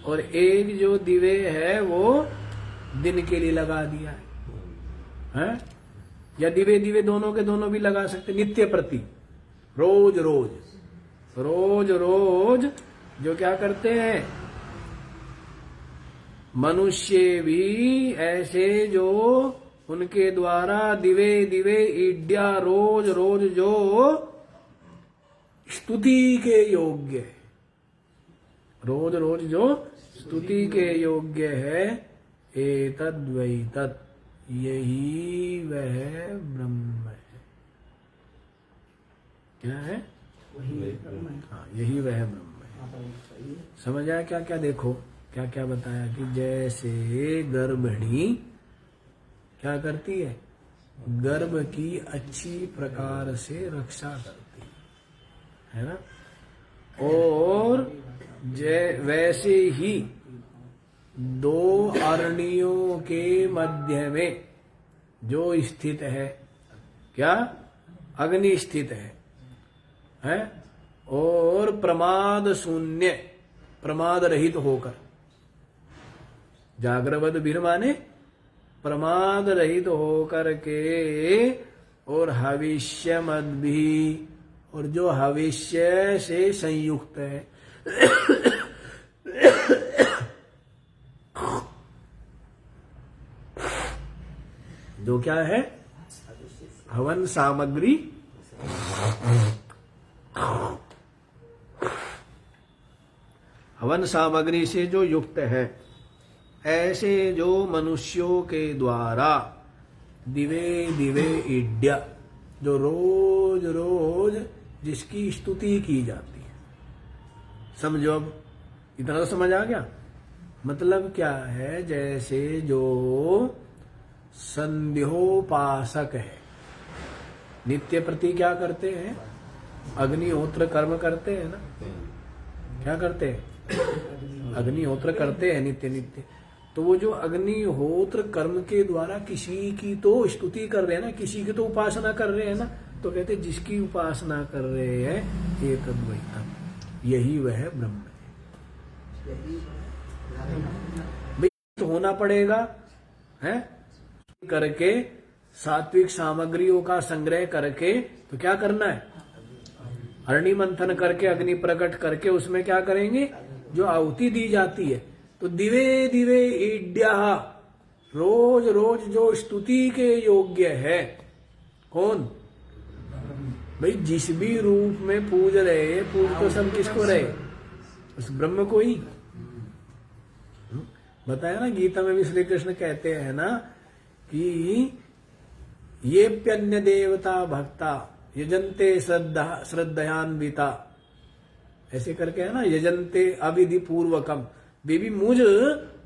और एक जो दिवे है वो दिन के लिए लगा दिया है, या दिवे दिवे दोनों के दोनों भी लगा सकते, नित्य प्रति, रोज रोज रोज रोज जो क्या करते हैं, मनुष्य भी ऐसे जो उनके द्वारा दिवे दिवे ईड्या, रोज रोज जो स्तुति के योग्य है, रोज रोज जो स्तुति के योग्य है, एतद् वै तत्, यही वह ब्रह्म है। क्या है? हाँ, यही वह ब्रह्म है। समझ आया क्या क्या? देखो क्या क्या बताया कि जैसे गर्भिणी क्या करती है, गर्भ की अच्छी प्रकार से रक्षा करती है ना, और वैसे ही दो अरणियों के मध्य में जो स्थित है, क्या, अग्नि स्थित है, और प्रमाद शून्य, प्रमाद रहित होकर, जागृवद भीर माने प्रमाद रहित होकर के, और हविष्य मद भी, और जो हविष्य से संयुक्त है, जो क्या है, हवन सामग्री, हवन सामग्री से जो युक्त है, ऐसे जो मनुष्यों के द्वारा दिवे दिवे ईड्या, जो रोज रोज जिसकी स्तुति की जाती है। समझो, अब इतना तो समझ आ गया। मतलब क्या है, जैसे जो संध्योपासक है, नित्य प्रति क्या करते हैं, अग्निहोत्र कर्म करते हैं ना, क्या करते हैं, अग्निहोत्र करते हैं नित्य नित्य। तो वो जो अग्निहोत्र कर्म के द्वारा किसी की तो स्तुति कर रहे हैं ना, किसी की तो उपासना कर रहे हैं ना, तो कहते जिसकी उपासना कर रहे हैं, एक अद्वैतम, यही वह ब्रह्म है। भाई तो होना पड़ेगा है करके, सात्विक सामग्रियों का संग्रह करके, तो क्या करना है, अरणि मंथन करके, अग्नि प्रकट करके, उसमें क्या करेंगे, जो आहुति दी जाती है, तो दिवे दिवे ईड्या, रोज रोज जो स्तुति के योग्य है, कौन, भाई जिस भी रूप में पूज रहे, पूज तो सब किसको रहे, उस ब्रह्म को ही। बताया ना गीता में भी श्री कृष्ण कहते हैं ना कि ये प्यन्य देवता भक्ता यजन्ते श्रद्धयान्विता, ऐसे करके है ना, यजन्ते अविधि पूर्वकम, वे भी मुझ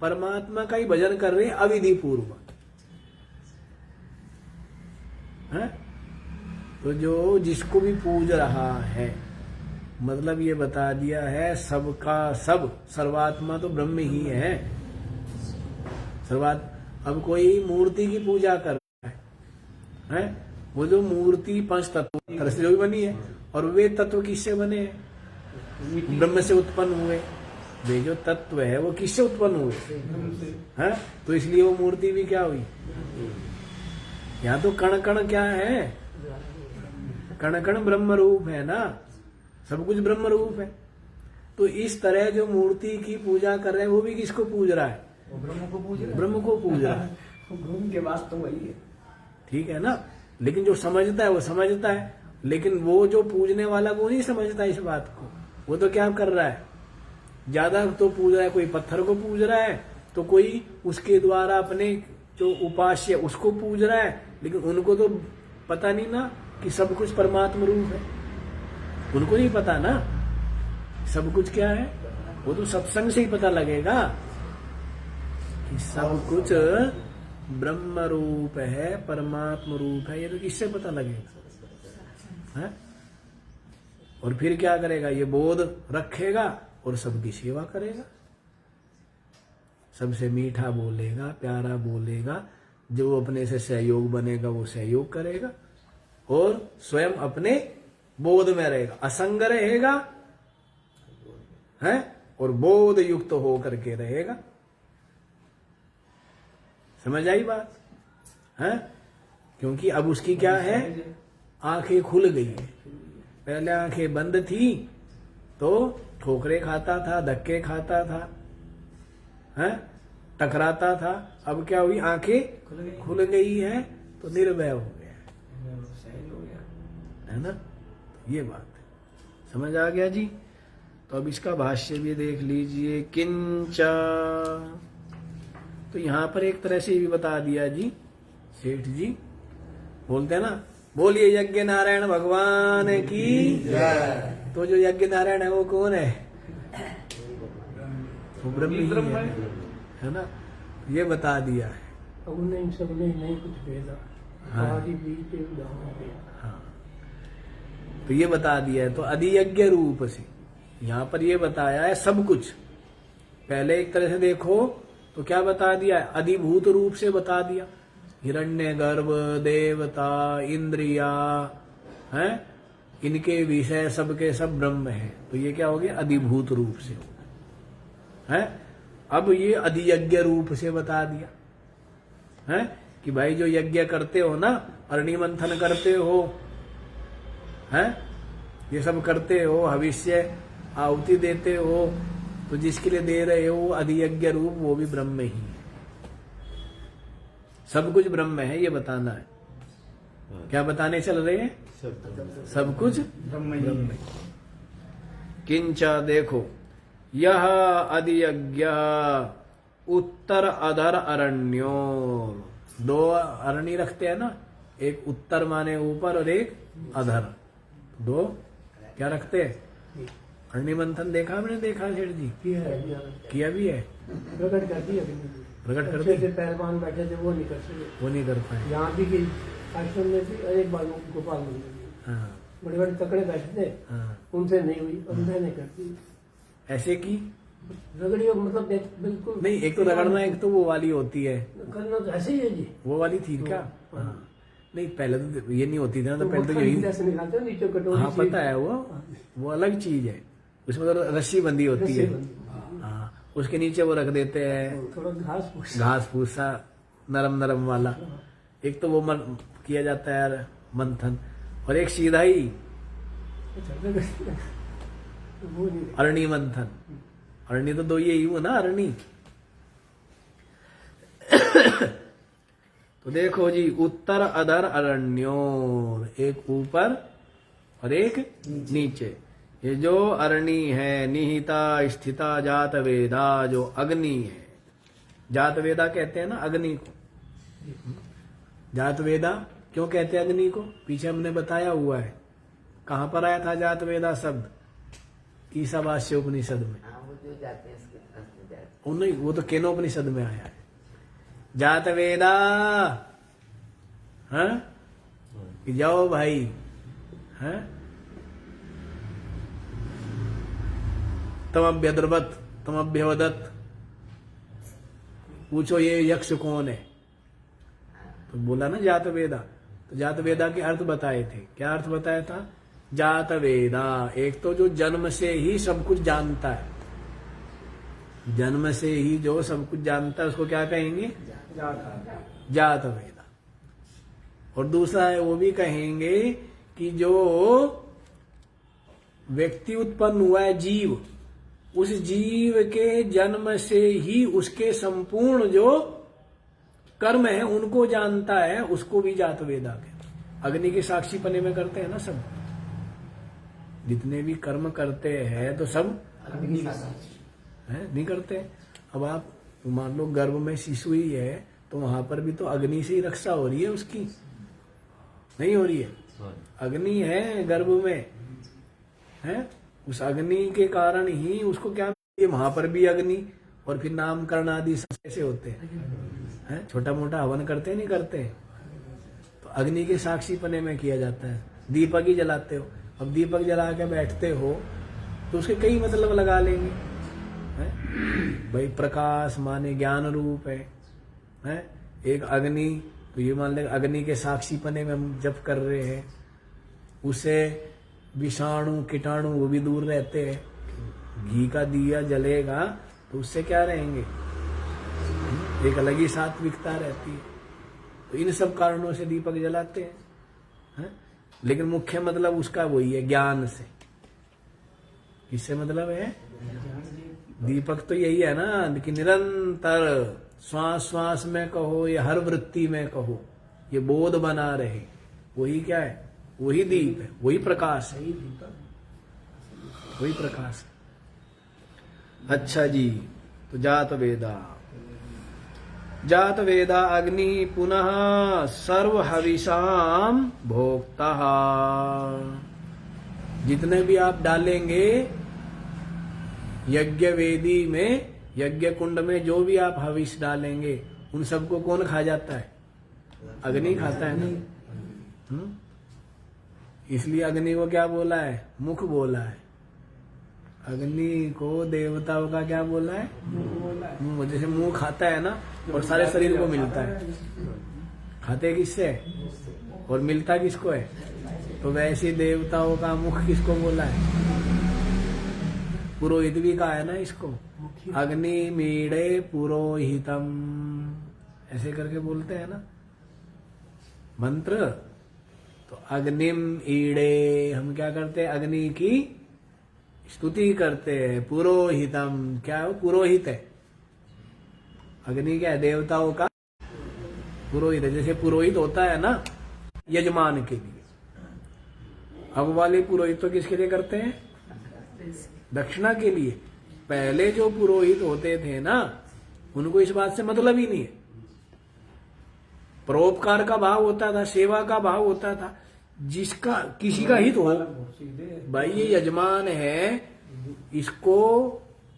परमात्मा का ही भजन कर रहे हैं अविधि पूर्वक है। तो जो जिसको भी पूज रहा है, मतलब ये बता दिया है सबका सब, सर्वात्मा तो ब्रह्म ही है। अब कोई मूर्ति की पूजा कर रहा है, वो जो मूर्ति पंच तत्व से जो भी बनी है, और वे तत्व किससे बने हैं, ब्रह्म से उत्पन्न हुए। वे जो तत्व है वो किससे उत्पन्न हुए हैं, तो इसलिए वो मूर्ति भी क्या हुई। यहाँ तो कण कण क्या है, कण कण ब्रह्म रूप है ना, सब कुछ ब्रह्म रूप है। तो इस तरह जो मूर्ति की पूजा कर रहे हैं, वो भी किसको पूज रहा है, ब्रह्म को पूज रहा है, ब्रह्म को पूज रहा है। ब्रह्म के वास्तव वही है, ठीक है ना। लेकिन जो समझता है वो समझता है, लेकिन वो जो पूजने वाला वो नहीं समझता इस बात को। वो तो क्या कर रहा है, ज्यादा तो पूज रहा है, कोई पत्थर को पूज रहा है, तो कोई उसके द्वारा अपने जो उपास्य उसको पूज रहा है, लेकिन उनको तो पता नहीं ना कि सब कुछ परमात्मा रूप है। उनको नहीं पता ना सब कुछ क्या है, वो तो सत्संग से ही पता लगेगा कि सब कुछ ब्रह्म रूप है, परमात्मा रूप है। ये तो किससे पता लगेगा है? और फिर क्या करेगा, ये बोध रखेगा और सबकी सेवा करेगा, सबसे मीठा बोलेगा, प्यारा बोलेगा, जो अपने से सहयोग बनेगा वो सहयोग करेगा, और स्वयं अपने बोध में रहेगा, असंग रहेगा है, और बोध युक्त होकर के रहेगा। समझ आई बात है? क्योंकि अब उसकी क्या है, आंखें खुल गई है। पहले आंखें बंद थी तो ठोकरे खाता था, धक्के खाता था है, टकराता था। अब क्या हुई, आंखें खुल गई है तो निर्भय हो गया है ना। ये बात है, समझ आ गया जी। तो अब इसका भाष्य भी देख लीजिए। किंचा, तो यहां पर एक तरह से ये भी बता दिया जी, सेठ जी बोलते हैं ना, बोलिए यज्ञ नारायण भगवान की। तो जो यज्ञ नारायण है वो कौन है, वो ब्रह्म ही है ना। ये बता दिया है। उन्हें सब नहीं कुछ भेदा, हाँ। हाँ। तो ये बता दिया है। तो अधियज्ञ रूप से यहाँ पर ये बताया है सब कुछ। पहले एक तरह से देखो तो क्या बता दिया है, अधिभूत रूप से बता दिया, हिरण्य गर्भ, देवता, इंद्रिया हैं, इनके विषय सबके सब ब्रह्म है। तो ये क्या हो गया, अधिभूत रूप से है। अब ये अधियज्ञ रूप से बता दिया है कि भाई जो यज्ञ करते हो ना, अरणि मंथन करते हो है, ये सब करते हो, हविष्य आहुति देते हो, तो जिसके लिए दे रहे हो अधियज्ञ रूप, वो भी ब्रह्म ही है। सब कुछ ब्रह्म है, ये बताना है। क्या बताने चल रहे हैं, सब कुछ ब्रह्म ही। किंचा, देखो, यह अधियज्ञ उत्तर अधर अरण्यो, दो अरण्य रखते हैं ना, एक उत्तर माने ऊपर और एक अधर, दो क्या रखते हैं। अरणि मंथन देखा मैंने, देखा सेठ जी, किया भी है, प्रकट कर दिया, प्रकट कर दिया। पहलवान बैठे थे वो नहीं कर सके, वो नहीं कर पाए। यहाँ भी गई आश्रम में भी, एक बार गोपाल हाँ बड़े बड़े तकड़े बैठे थे, हाँ, उनसे नहीं हुई, और मैंने कर दी ऐसे की रगड़ी, मतलब बिल्कुल नहीं। एक तो रगड़ना, एक तो वो वाली होती है, करना तो ऐसे ही है जी। वो वाली थी क्या। हाँ नहीं, पहले तो ये नहीं होती थी ना, तो पहले तो मक्खन यही। जैसे निकालते हो नीचे कटोरी हाँ से। पता है, वो अलग चीज है, उसमें तो रस्सी बंधी होती रस्सी है। बंधी। हाँ, उसके नीचे वो रख देते हैं थोड़ा घास फूस। घास फूसा नरम नरम वाला। एक तो वो किया जाता है यार मंथन, और एक सीधा ही वो नहीं। अरणी मंथन। अरणी तो दो यही हुआ ना, अरणी। तो देखो जी, उत्तर अधर अरण्योर, एक ऊपर और एक नीचे। ये जो अरणी है, निहिता स्थिता जात वेदा, जो अग्नि है, जात वेदा कहते हैं ना अग्नि को। जात वेदा क्यों कहते हैं अग्नि को, पीछे हमने बताया हुआ है। कहां पर आया था जात वेदा शब्द, ईशावास्य उपनिषद में। वो जो जाते हैं इसके पास में जाते वो नहीं, वो तो केनोपनिषद में आया है। जात वेदा, हाँ कि जाओ भाई, हाँ तम अभ्यद्रवत तम अभ्यवदत, पूछो ये यक्ष कौन है। तो बोला ना जात वेदा। तो जात वेदा के अर्थ बताए थे। क्या अर्थ बताया था? जात वेदा, एक तो जो जन्म से ही सब कुछ जानता है, जन्म से ही जो सब कुछ जानता है उसको क्या कहेंगे? जात वेदा। और दूसरा है वो भी कहेंगे कि जो व्यक्ति उत्पन्न हुआ है जीव, उस जीव के जन्म से ही उसके संपूर्ण जो कर्म है उनको जानता है, उसको भी जात वेदा कहते। अग्नि के साक्षी पने में करते हैं ना सब, जितने भी कर्म करते हैं तो सब है नहीं करते। अब आप मान लो गर्भ में शिशु ही है तो वहां पर भी तो अग्नि से ही रक्षा हो रही है उसकी, नहीं हो रही है? अग्नि है गर्भ में, है उस अग्नि के कारण ही उसको क्या, वहां पर भी अग्नि, और फिर नामकरण आदि कैसे होते हैं, छोटा मोटा हवन करते नहीं करते, तो अग्नि के साक्षी पने में किया जाता है। दीपक ही जलाते हो, अब दीपक जला के बैठते हो तो उसके कई मतलब लगा लेंगे, है भाई प्रकाश माने ज्ञान रूप है एक अग्नि, तो ये मान ले अग्नि के साक्षी पने में हम जप कर रहे हैं, उसे विषाणु कीटाणु वो भी दूर रहते हैं। घी का दिया जलेगा तो उससे क्या रहेंगे, एक अलग ही सात्विकता रहती है। तो इन सब कारणों से दीपक जलाते हैं, लेकिन मुख्य मतलब उसका वही है ज्ञान से। इससे मतलब है दीपक तो यही है ना कि निरंतर श्वास श्वास में कहो या हर वृत्ति में कहो ये बोध बना रहे, वही क्या है, वही दीप है, वही प्रकाश है, वही प्रकाश है। अच्छा जी, तो जात वेदा, जात वेदा अग्नि पुनः सर्व हविषाम भोक्ता। जितने भी आप डालेंगे यज्ञ वेदी में, यज्ञ कुंड में जो भी आप हविष डालेंगे उन सबको कौन खा जाता है? अग्नि खाता है ना। इसलिए अग्नि को क्या बोला है? मुख बोला है। अग्नि को देवताओं का क्या बोला है? मुंह। जैसे मुंह खाता है ना और सारे शरीर को मिलता है, खाते किससे और मिलता किसको है? तो वैसे देवताओं का मुख किसको बोला है? पुरोहित भी कहा है ना इसको, अग्नि मीड़े पुरोहितम, ऐसे करके बोलते हैं ना मंत्र। तो अग्निम ईड़े, हम क्या करते हैं? अग्नि की स्तुति करते हैं। पुरोहितम, क्या है? पुरोहित है। अग्नि क्या है? देवताओं का पुरोहित है। जैसे पुरोहित होता है ना यजमान के लिए, अब वाले पुरोहित तो किसके लिए करते हैं? दक्षिणा के लिए। पहले जो पुरोहित होते थे ना उनको इस बात से मतलब ही नहीं है, परोपकार का भाव होता था, सेवा का भाव होता था, जिसका किसी का हित हो। भाई ये यजमान है, इसको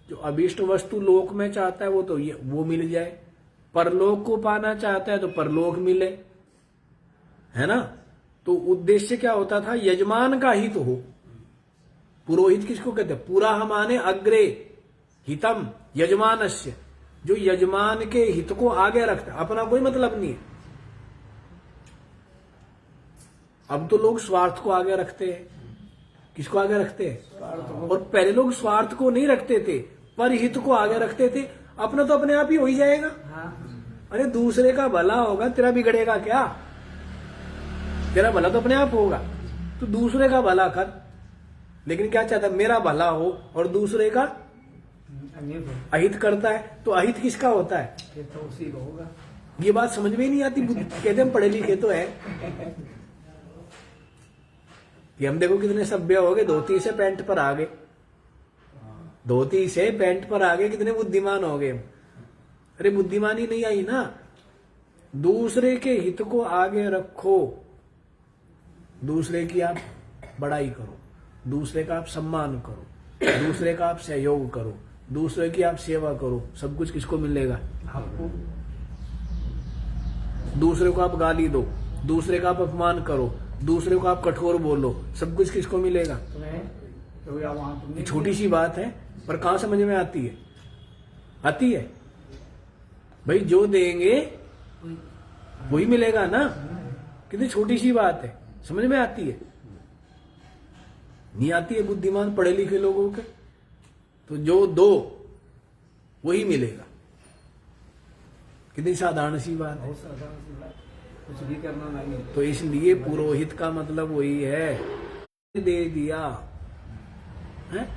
जो अभिष्ट वस्तु लोक में चाहता है वो तो वो मिल जाए, परलोक को पाना चाहता है तो परलोक मिले, है ना। तो उद्देश्य क्या होता था? यजमान का हित हो। पुरोहित किसको कहते हैं? पूरा माने अग्रे हितम यजमानस्य, जो यजमान के हित को आगे रखता है, अपना कोई मतलब नहीं है। अब तो लोग स्वार्थ को आगे रखते हैं किसको आगे रखते हैं? और पहले लोग स्वार्थ को नहीं रखते थे, पर हित को आगे रखते थे। अपना तो अपने आप ही हो ही जाएगा। अरे दूसरे का भला होगा, तेरा बिगड़ेगा क्या? तेरा भला तो अपने आप होगा। तो दूसरे का भला कर, लेकिन क्या चाहता है? मेरा भला हो और दूसरे का अहित करता है। तो अहित किसका होता है? तो उसी को होगा। ये बात समझ में ही नहीं आती। कहते हम पढ़े लिखे तो है कि हम देखो कितने सभ्य हो गए, धोती से पैंट पर आ गए, धोती से पैंट पर आ गए, कितने बुद्धिमान हो गए। अरे बुद्धिमानी नहीं आई ना, दूसरे के हित को आगे रखो, दूसरे की आप बड़ाई करो, दूसरे का आप सम्मान करो, दूसरे का आप सहयोग करो, दूसरे की आप सेवा करो। सब कुछ किसको मिलेगा? आपको। दूसरे को आप गाली दो, दूसरे का आप अपमान करो, दूसरे को आप कठोर बोलो, सब कुछ किसको मिलेगा? ये छोटी सी बात है, पर कहां समझ में आती है? आती है भाई, जो देंगे वही मिलेगा ना। कितनी छोटी सी बात है, समझ में आती है? नहीं आती है बुद्धिमान पढ़े लिखे लोगों के। तो जो दो वही मिलेगा। कितनी साधारण सी बात है। कुछ भी करना नहीं। तो इसलिए पुरोहित का मतलब वही है, दे दिया है।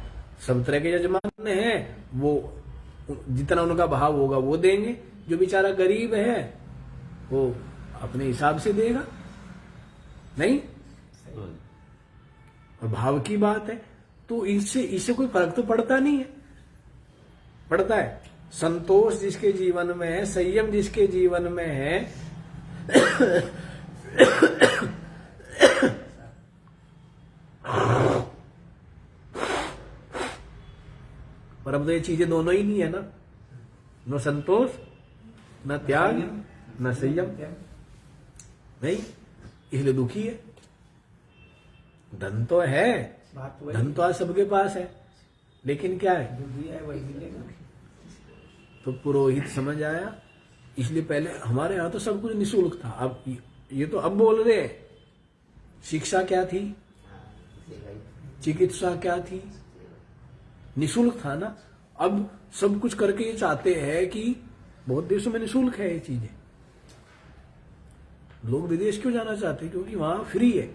सब तरह के यजमान हैं, वो जितना उनका भाव होगा वो देंगे। जो बेचारा गरीब है वो अपने हिसाब से देगा, नहीं? और भाव की बात है, तो इससे कोई फर्क तो पड़ता नहीं है। पड़ता है। संतोष जिसके जीवन में है, संयम जिसके जीवन में है, पर अब तो ये चीजें दोनों ही नहीं है ना, न संतोष, न त्याग, न संयम। नहीं, इसलिए दुखी है। धन तो है, धन तो आज सबके पास है, लेकिन क्या है? जो दिया है वही मिलेगा। तो पुरोहित समझ आया। इसलिए पहले हमारे यहां तो सब कुछ निःशुल्क था। अब ये तो अब बोल रहे हैं, शिक्षा क्या थी, चिकित्सा क्या थी, निःशुल्क था ना। अब सब कुछ करके ये चाहते हैं कि बहुत देशों में निःशुल्क है ये चीजें। लोग विदेश क्यों जाना चाहते हैं? क्योंकि वहां फ्री है,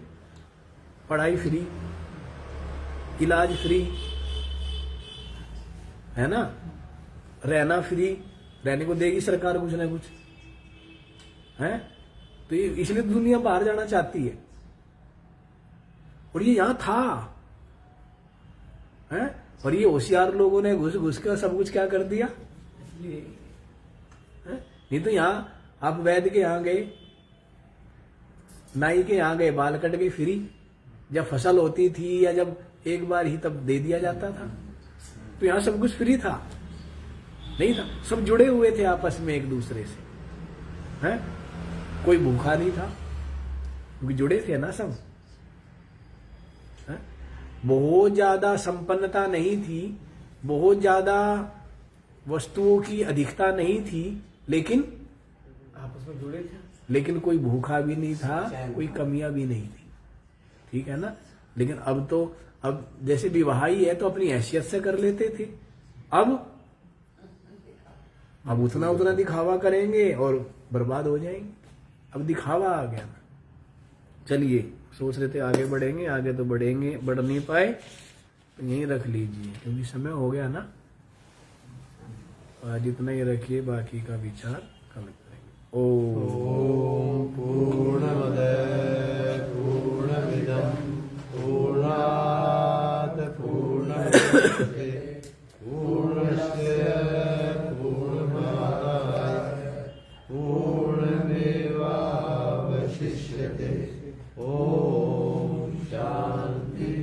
पढ़ाई फ्री, इलाज फ्री है ना, रहना फ्री, रहने को देगी सरकार कुछ ना कुछ है। तो ये इसलिए दुनिया बाहर जाना चाहती है। और ये यहां था है, और ये होशियार लोगों ने घुस घुस कर सब कुछ क्या कर दिया। इसलिए नहीं तो यहां आप वैद्य के यहां गए, नाई के यहां गए, बाल कट गए फ्री। जब फसल होती थी या जब एक बार ही तब दे दिया जाता था। तो यहां सब कुछ फ्री था, नहीं था। सब जुड़े हुए थे आपस में एक दूसरे से, हैं? कोई भूखा नहीं था, क्योंकि जुड़े थे ना सब, हैं? बहुत ज्यादा संपन्नता नहीं थी, बहुत ज्यादा वस्तुओं की अधिकता नहीं थी, लेकिन आपस में जुड़े थे। लेकिन कोई भूखा भी नहीं था, कोई कमियां भी नहीं थी। ठीक है ना। लेकिन अब तो, अब जैसे विवाह ही है तो अपनी हैसियत से कर लेते थे। अब उतना उतना दिखावा करेंगे और बर्बाद हो जाएंगे। अब दिखावा आ गया ना। चलिए, सोच रहे थे आगे बढ़ेंगे, आगे तो बढ़ेंगे, बढ़ नहीं पाए, तो यहीं रख लीजिए क्योंकि समय हो गया ना। आज इतना ही रखिए, बाकी का विचार कल करेंगे। ओम पूर्णमद पूर्णमिदं पूर्णात् पूर्णमुदच्यते पूर्णस्य पूर्णमादाय पूर्णमेवावशिष्यते। ओम शांति।